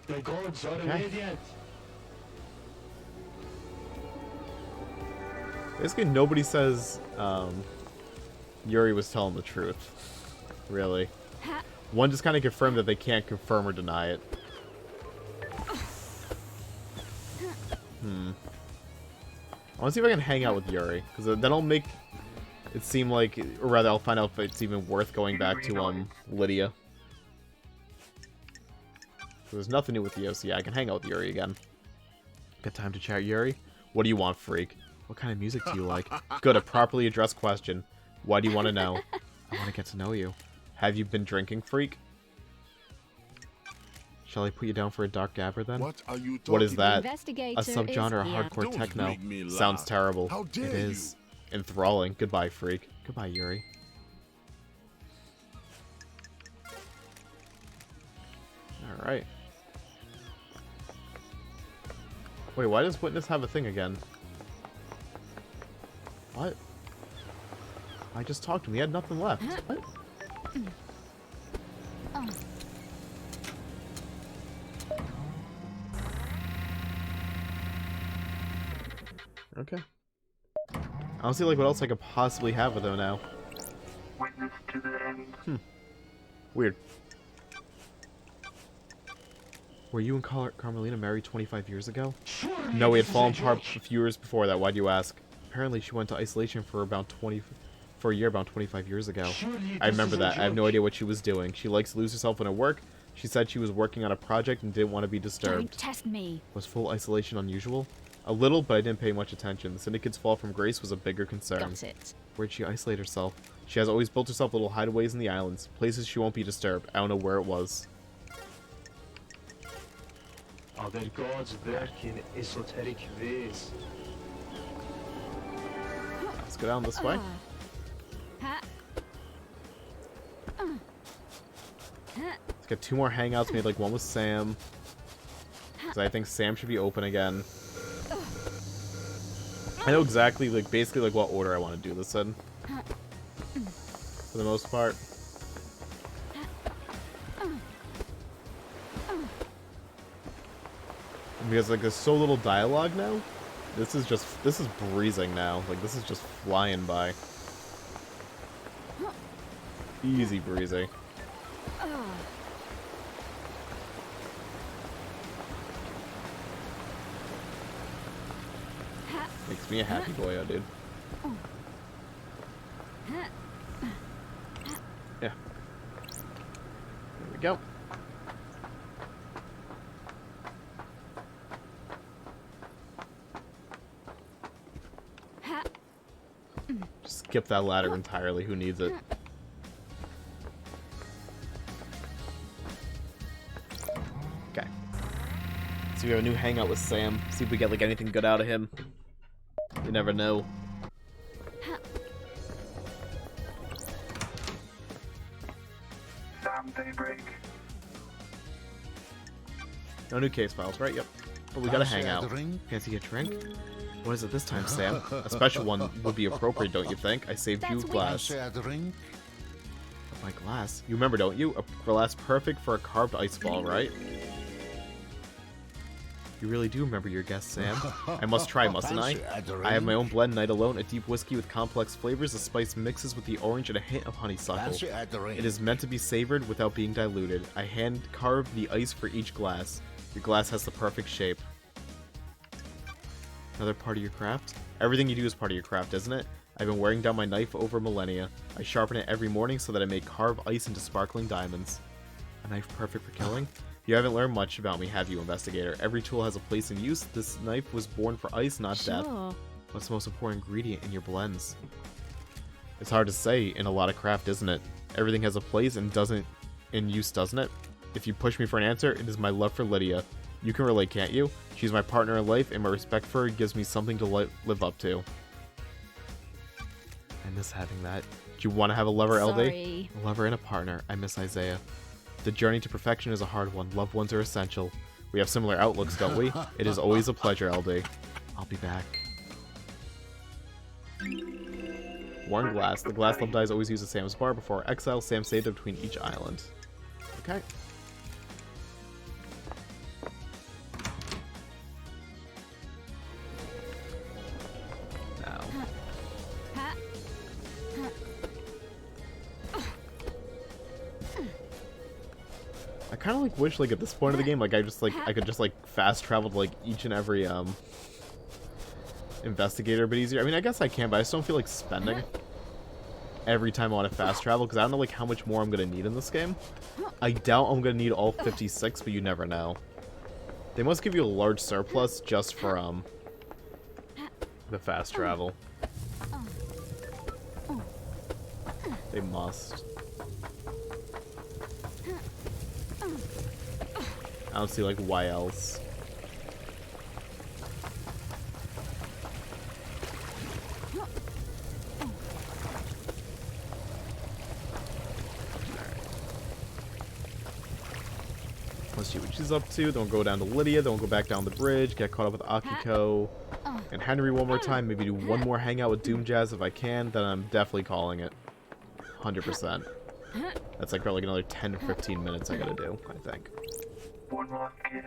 The gods are Okay. radiant. Basically, nobody says Yuri was telling the truth. Really. One just kind of confirmed that they can't confirm or deny it. I want to see if I can hang out with Yuri, because then I'll make it seem like, or rather, I'll find out if it's even worth going back to Lydia. So there's nothing new with Yo, so yeah, I can hang out with Yuri again. Got time to chat, Yuri? What do you want, freak? What kind of music do you like? Good, a properly addressed question. Why do you want to know? I want to get to know you. Have you been drinking, freak? Shall I put you down for a dark gabber then? What are you talking What is The that? investigator A subgenre of is here. hardcore Don't techno. make me laugh. Sounds terrible. How dare It is. Enthralling. Goodbye, freak. Goodbye, Yuri. Alright. Wait, why does Witness have a thing again? What? I just talked to him. He had nothing left. Okay. I don't see like what else I could possibly have with him now. Weird. Were you and Carmelina married 25 years ago? No, we had fallen apart a few years before that. Why do you ask? Apparently, she went to isolation for a year about 25 years ago. I remember that. I have no idea what she was doing. She likes to lose herself in her work, She said she was working on a project and didn't want to be Don't disturbed. test me. Was full isolation unusual? A little, but I didn't pay much attention. The Syndicate's fall from grace was a bigger concern. Got it. Where'd she isolate herself? She has always built herself little hideaways in the islands. Places she won't be disturbed. I don't know where it was. Are there gods work in esoteric ways? Let's go down this way. Ha. Let's get 2 more hangouts made, like one with Sam. Because I think Sam should be open again. I know exactly, like, basically, like, what order I want to do this in. For the most part. Because, like, there's so little dialogue now. This is breezing now. Like, this is just flying by. Easy breezy. Makes me a happy boy, dude. Yeah. There we go. Just skip that ladder entirely. Who needs it? Okay. So we have a new hangout with Sam. See if we get like anything good out of him. You never know. Daybreak. No new case files, right? Yep. But we got a hangout. Fancy a drink? What is it this time, Sam? A special one would be appropriate, don't you think? I saved you a glass. My glass? You remember, don't you? A glass perfect for a carved ice ball, right? You really do remember your guest, Sam. I must try, mustn't I? I have my own blend, Night Alone, a deep whiskey with complex flavors. The spice mixes with the orange and a hint of honeysuckle. It is meant to be savored without being diluted. I hand-carved the ice for each glass. Your glass has the perfect shape. Another part of your craft? Everything you do is part of your craft, isn't it? I've been wearing down my knife over millennia. I sharpen it every morning so that I may carve ice into sparkling diamonds. A knife perfect for killing? You haven't learned much about me, have you, investigator? Every tool has a place in use. This knife was born for ice, not death. Sure. What's the most important ingredient in your blends? It's hard to say in a lot of craft, isn't it? Everything has a place and doesn't in use, doesn't it? If you push me for an answer, it is my love for Lydia. You can relate, can't you? She's my partner in life, and my respect for her gives me something to live up to. I miss having that. Do you want to have a lover, LD? Sorry. A lover and a partner. I miss Isaiah. The journey to perfection is a hard one. Loved ones are essential. We have similar outlooks, don't we? It is always a pleasure, LD. I'll be back. Worn glass. The glass love dies always uses Sam's bar. Before exile, Sam saved it between each island. Okay. Now. I kind of like wish like at this point of the game like I could just like fast travel to like each and every investigator a bit easier. I mean, I guess I can, but I just don't feel like spending every time I want to fast travel because I don't know like how much more I'm gonna need in this game. I doubt I'm gonna need all 56, but you never know. They must give you a large surplus just for the fast travel. They must. I don't see like why else. Let's see what she's up to. Then we'll go down to Lydia. Then we'll go back down the bridge. Get caught up with Akiko and Henry one more time. Maybe do one more hangout with Doom Jazz if I can. Then I'm definitely calling it. 100%. That's like probably another 10 to 15 minutes I gotta do, I think. One more gift.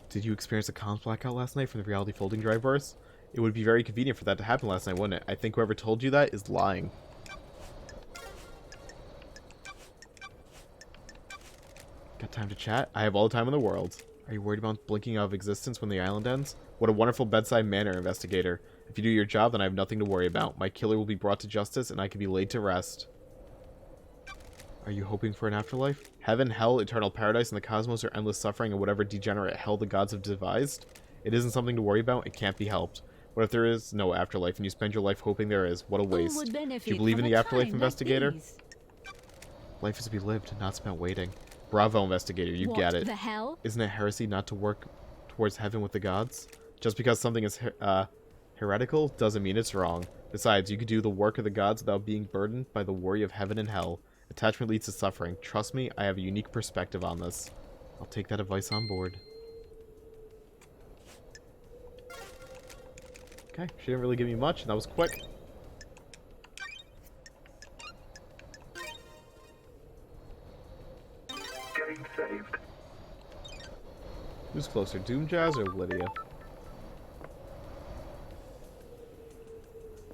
Did you experience a comms blackout last night from the reality folding drive burst? It would be very convenient for that to happen last night, wouldn't it? I think whoever told you that is lying. Got time to chat? I have all the time in the world. Are you worried about blinking out of existence when the island ends? What a wonderful bedside manner, investigator. If you do your job, then I have nothing to worry about. My killer will be brought to justice, and I can be laid to rest. Are you hoping for an afterlife? Heaven, hell, eternal paradise, and the cosmos, or endless suffering, and whatever degenerate hell the gods have devised? It isn't something to worry about. It can't be helped. What if there is no afterlife, and you spend your life hoping there is? What a waste. Do you believe in the afterlife, investigator? Life is to be lived, not spent waiting. Bravo, investigator. You get it. What the hell? Isn't it heresy not to work towards heaven with the gods? Just because something is heretical doesn't mean it's wrong. Besides, you could do the work of the gods without being burdened by the worry of heaven and hell. Attachment leads to suffering. Trust me, I have a unique perspective on this. I'll take that advice on board. Okay, she didn't really give me much, and that was quick. Getting saved. Who's closer, Doom Jazz or Lydia?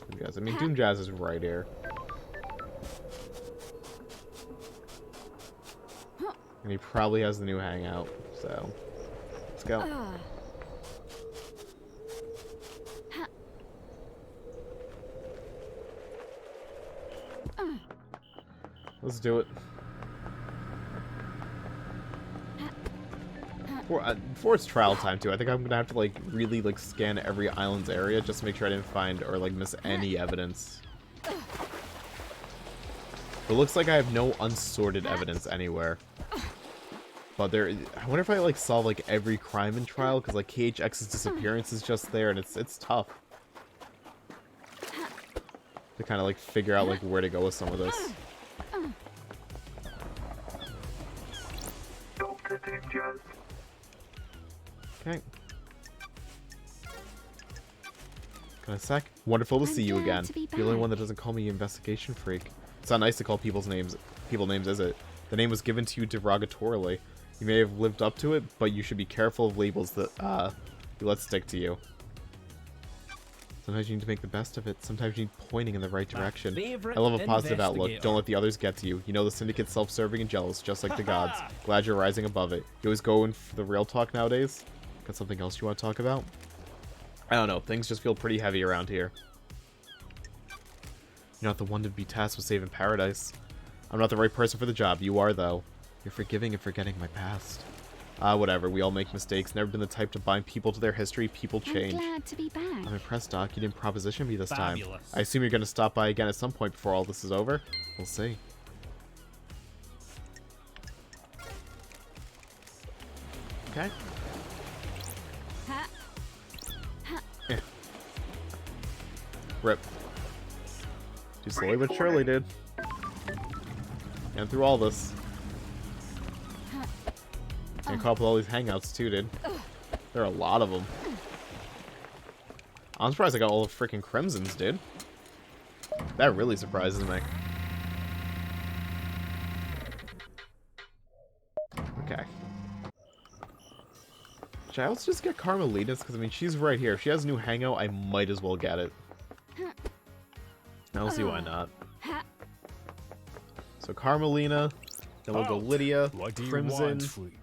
Doom Jazz. I mean, Doom Jazz is right here. And he probably has the new hangout, so let's go. Let's do it. Before it's trial time too, I think I'm gonna have to like really like scan every island's area just to make sure I didn't find or like miss any evidence. It looks like I have no unsorted evidence anywhere. But there, I wonder if I like solve like every crime in trial, because like KHX's disappearance is just there, and it's tough to kind of like figure out like where to go with some of this. Okay. Got a sec. Wonderful to see you again. You're the only one that doesn't call me investigation freak. It's not nice to call people names, is it? The name was given to you derogatorily. You may have lived up to it, but you should be careful of labels that you let stick to you. Sometimes you need to make the best of it. Sometimes you need pointing in the right direction. I love a positive outlook. Don't let the others get to you. You know the Syndicate's self-serving and jealous, just like the gods. Glad you're rising above it. You always go in for the real talk nowadays? Got something else you want to talk about? I don't know. Things just feel pretty heavy around here. You're not the one to be tasked with saving paradise. I'm not the right person for the job. You are, though. You're forgiving and forgetting my past. Whatever. We all make mistakes. Never been the type to bind people to their history. People change. I'm glad to be back. I'm impressed, Doc. You didn't proposition me this time. Fabulous. I assume you're going to stop by again at some point before all this is over. We'll see. Okay. Yeah. Rip. Too slowly but surely, dude. And through all this. And caught up with all these hangouts too, dude. There are a lot of them. I'm surprised I got all the freaking Crimsons, dude. That really surprises me. Okay. Should I also just get Carmelita's? Because, I mean, she's right here. If she has a new hangout, I might as well get it. I don't see why not. So, Carmelina. Then we'll go Lydia. What do you Crimson. want, freak?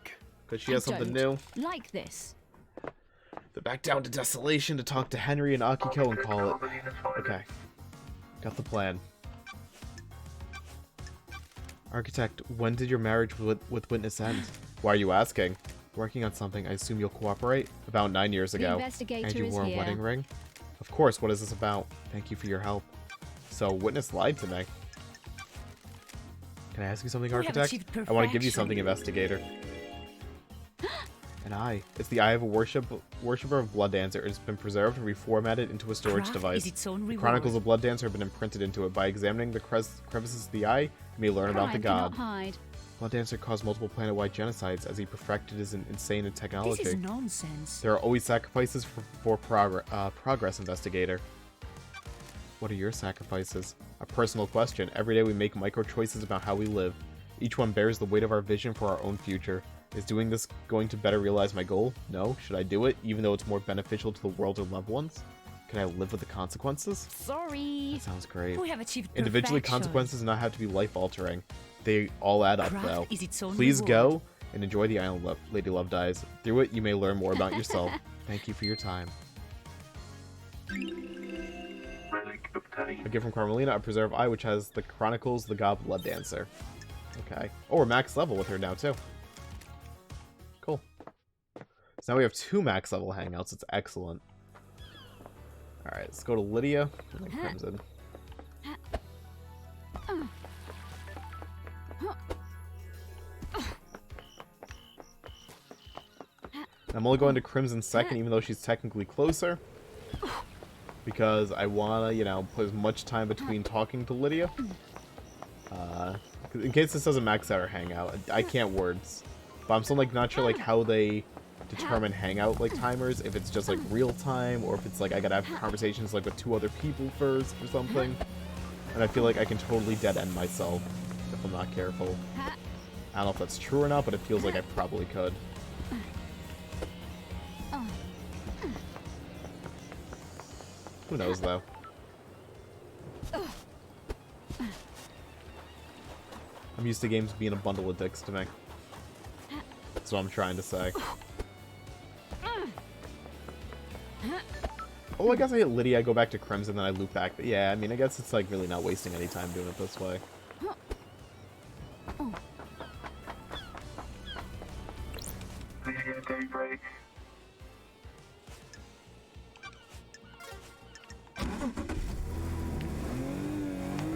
Because she has something new. Like this. Then back down to Desolation to talk to Henry and Akiko and call it. Okay. Got the plan. Architect, when did your marriage with Witness end? Why are you asking? Working on something. I assume you'll cooperate? About 9 years The ago. investigator And you is wore a here. wedding ring? Of course, what is this about? Thank you for your help. So, Witness lied to me. Can I ask you something, We have Architect? achieved I want to give you perfection. something, Investigator. An eye. It's the eye of a worshipper of Blood Dancer. It has been preserved and reformatted into a storage Craft device. is its own The reward. Chronicles of Blood Dancer have been imprinted into it. By examining the crevices of the eye, you may learn about the Crime cannot god. hide. Blood Dancer caused multiple planet-wide genocides as he perfected his insane technology. This is nonsense. There are always sacrifices for progress, Investigator. What are your sacrifices? A personal question. Every day we make micro choices about how we live. Each one bears the weight of our vision for our own future. Is doing this going to better realize my goal? No. Should I do it, even though it's more beneficial to the world or loved ones? Can I live with the consequences? Sorry. That sounds great. We have achieved Individually, perfection. consequences do not have to be life-altering. They all add up, Craft though. is its own Please reward. go and enjoy the island Lady Love dies. Through it, you may learn more about yourself. Thank you for your time. A gift from Carmelina, a preserved eye which has the Chronicles of the God Blood Dancer. Okay. Oh, we're max level with her now, too. Cool. So now we have 2 max level hangouts. It's excellent. Alright, let's go to Lydia and then Crimson. I'm only going to Crimson second, even though she's technically closer. Because I want to, you know, put as much time between talking to Lydia. In case this doesn't max out our hangout. I can't words. But I'm still, like, not sure, like, how they determine hangout, like, timers. If it's just, like, real time, or if it's, like, I gotta have conversations, like, with 2 other people first or something. And I feel like I can totally dead-end myself if I'm not careful. I don't know if that's true or not, but it feels like I probably could. Who knows, though? I'm used to games being a bundle of dicks to me. That's what I'm trying to say. Oh, I guess I hit Lydia, I go back to Crimson, then I loop back. But yeah, I mean, I guess it's, like, really not wasting any time doing it this way.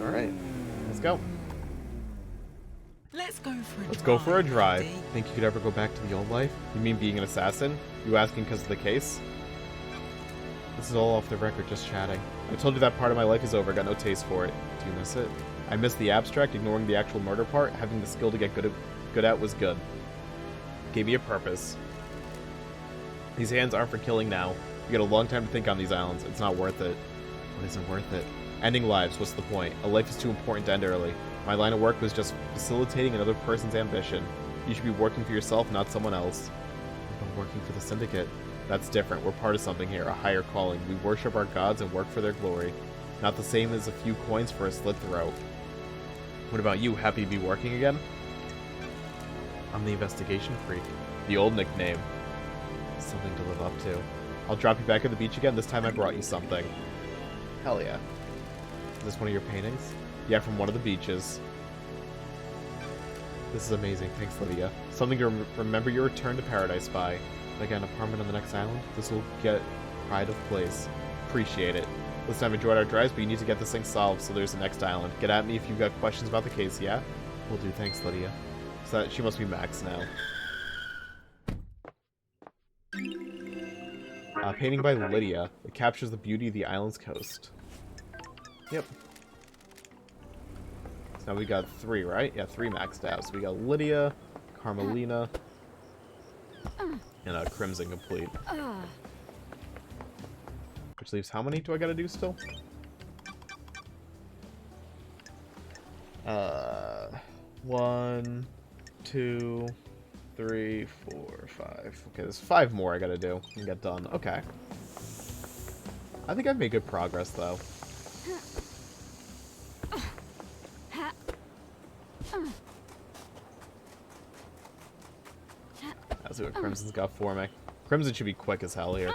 Alright, let's go. Let's go for a drive. Lady. Think you could ever go back to the old life? You mean being an assassin? You asking because of the case? This is all off the record, just chatting. I told you that part of my life is over, got no taste for it. Do you miss it? I miss the abstract, ignoring the actual murder part. Having the skill to get good at was good. Gave me a purpose. These hands aren't for killing now. You got a long time to think on these islands. It's not worth it. What isn't worth it? Ending lives, what's the point? A life is too important to end early. My line of work was just facilitating another person's ambition. You should be working for yourself, not someone else. I'm working for the Syndicate. That's different. We're part of something here, a higher calling. We worship our gods and work for their glory. Not the same as a few coins for a slit throat. What about you? Happy to be working again? I'm the investigation freak. The old nickname. Something to live up to. I'll drop you back at the beach again. This time I brought you something. Hell yeah. Is this one of your paintings? Yeah, from one of the beaches. This is amazing. Thanks, Lydia. Something to remember your return to paradise by. Again, apartment on the next island? This will get pride of place. Appreciate it. Listen, I've enjoyed our drives, but you need to get this thing solved, so there's the next island. Get at me if you've got questions about the case, yeah? Will do. Thanks, Lydia. So that, she must be max now. Painting by Lydia. It captures the beauty of the island's coast. Yep. So now we got 3, right? Yeah, 3 maxed out. So we got Lydia, Carmelina, and Crimson complete. Which leaves how many do I gotta do still? 1, 2, 3, 4, 5. Okay, there's 5 more I gotta do and get done. Okay. I think I've made good progress, though. Let's see what Crimson's got for me. Crimson should be quick as hell here.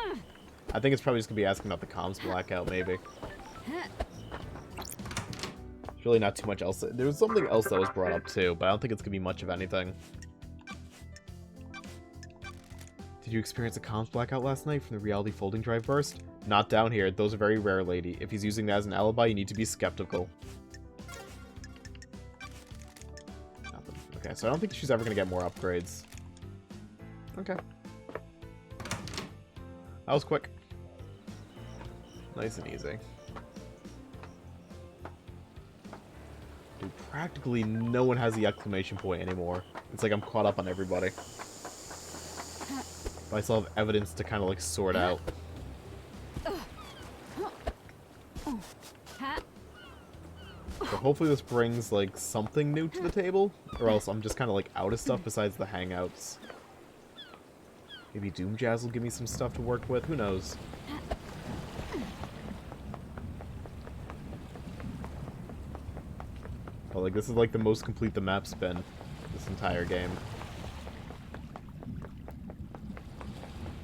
I think it's probably just gonna be asking about the comms blackout, maybe. There's really not too much else. There was something else that was brought up, too, but I don't think it's gonna be much of anything. Did you experience a comms blackout last night from the reality folding drive burst? Not down here. Those are very rare, lady. If he's using that as an alibi, you need to be skeptical. Nothing. Okay, so I don't think she's ever gonna get more upgrades. Okay. That was quick. Nice and easy. Dude, practically no one has the exclamation point anymore. It's like I'm caught up on everybody. But I still have evidence to kind of like sort out. So hopefully this brings like something new to the table, or else I'm just kind of like out of stuff besides the hangouts. Maybe Doom Jazz will give me some stuff to work with, who knows. But like this is like the most complete the map's been this entire game.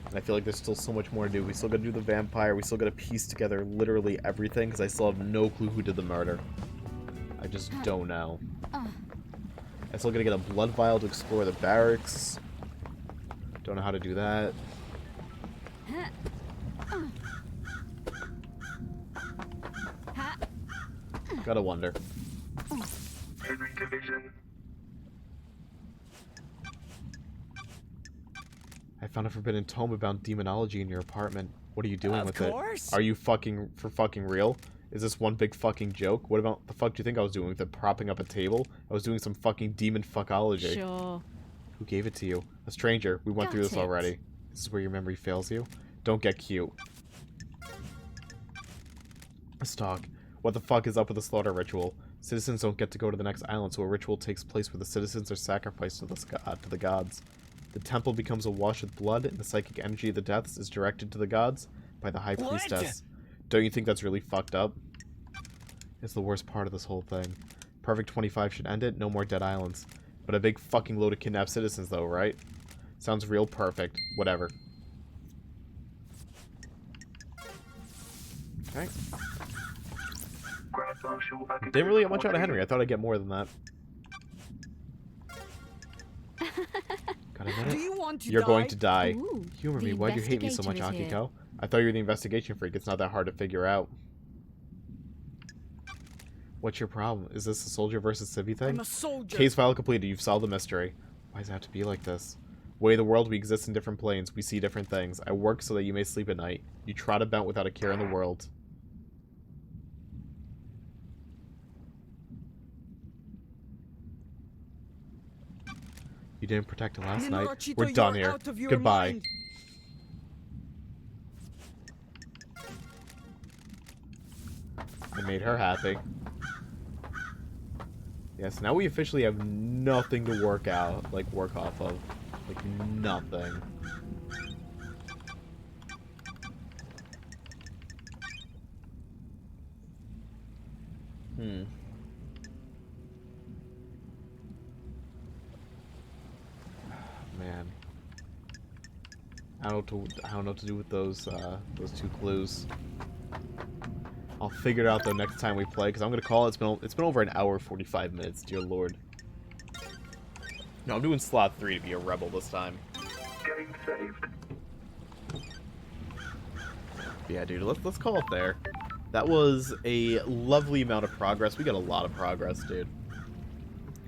And I feel like there's still so much more to do. We still gotta do the vampire, we still gotta piece together literally everything, because I still have no clue who did the murder. I just don't know. I still gotta get a blood vial to explore the barracks. Don't know how to do that. Gotta wonder. Henry Division. I found a forbidden tome about demonology in your apartment. What are you doing Of with course. it? Are you fucking real? Is this one big fucking joke? What about the fuck do you think I was doing with it? Propping up a table? I was doing some fucking demon fuckology. Sure. Who gave it to you? A stranger. We went through Got this it. already. This is where your memory fails you. Don't get cute. Let's talk. What the fuck is up with the slaughter ritual? Citizens don't get to go to the next island, so a ritual takes place where the citizens are sacrificed to the gods. The temple becomes awash with blood, and the psychic energy of the deaths is directed to the gods by the High What? Priestess. Don't you think that's really fucked up? It's the worst part of this whole thing. Perfect 25 should end it, no more dead islands. But a big fucking load of kidnapped citizens though, right? Sounds real perfect. Whatever. Okay. Grand Marshal Academic Didn't really get much out of Henry. I Coordinator. thought I'd get more than that. Got a Do minute? you want to You're die? going to die. Ooh, Humor the me. Why'd you hate me so much, investigator is here. Akiko? I thought you were the investigation freak. It's not that hard to figure out. What's your problem? Is this a soldier versus civvy thing? I'm a soldier. Case file completed. You've solved the mystery. Why does it have to be like this? Way of the world, we exist in different planes. We see different things. I work so that you may sleep at night. You trot about without a care in the world. You didn't protect it last night. Minorachito, We're done you're here. out of your Goodbye. mind. I made her happy. Yes, now we officially have nothing to work off of. Like, nothing. Man. I don't know what to do with those two clues. I'll figure it out though next time we play, because I'm gonna call it. It's been over an hour 45 minutes, dear lord. No, I'm doing slot 3 to be a rebel this time. Game saved. Yeah, dude, let's call it there. That was a lovely amount of progress. We got a lot of progress, dude.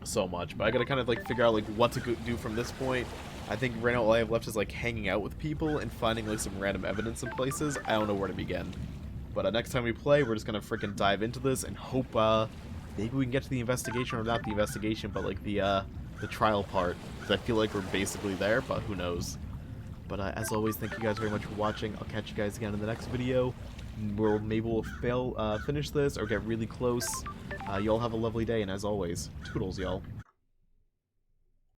So much, but I gotta kind of like figure out like what to do from this point. I think right now all I have left is like hanging out with people and finding like some random evidence in places. I don't know where to begin. But next time we play, we're just gonna freaking dive into this and hope maybe we can get to the investigation, or not the investigation, but like the trial part. Because I feel like we're basically there, but who knows. But as always, thank you guys very much for watching. I'll catch you guys again in the next video, where maybe we'll finish this or get really close. Y'all have a lovely day, and as always, toodles, y'all.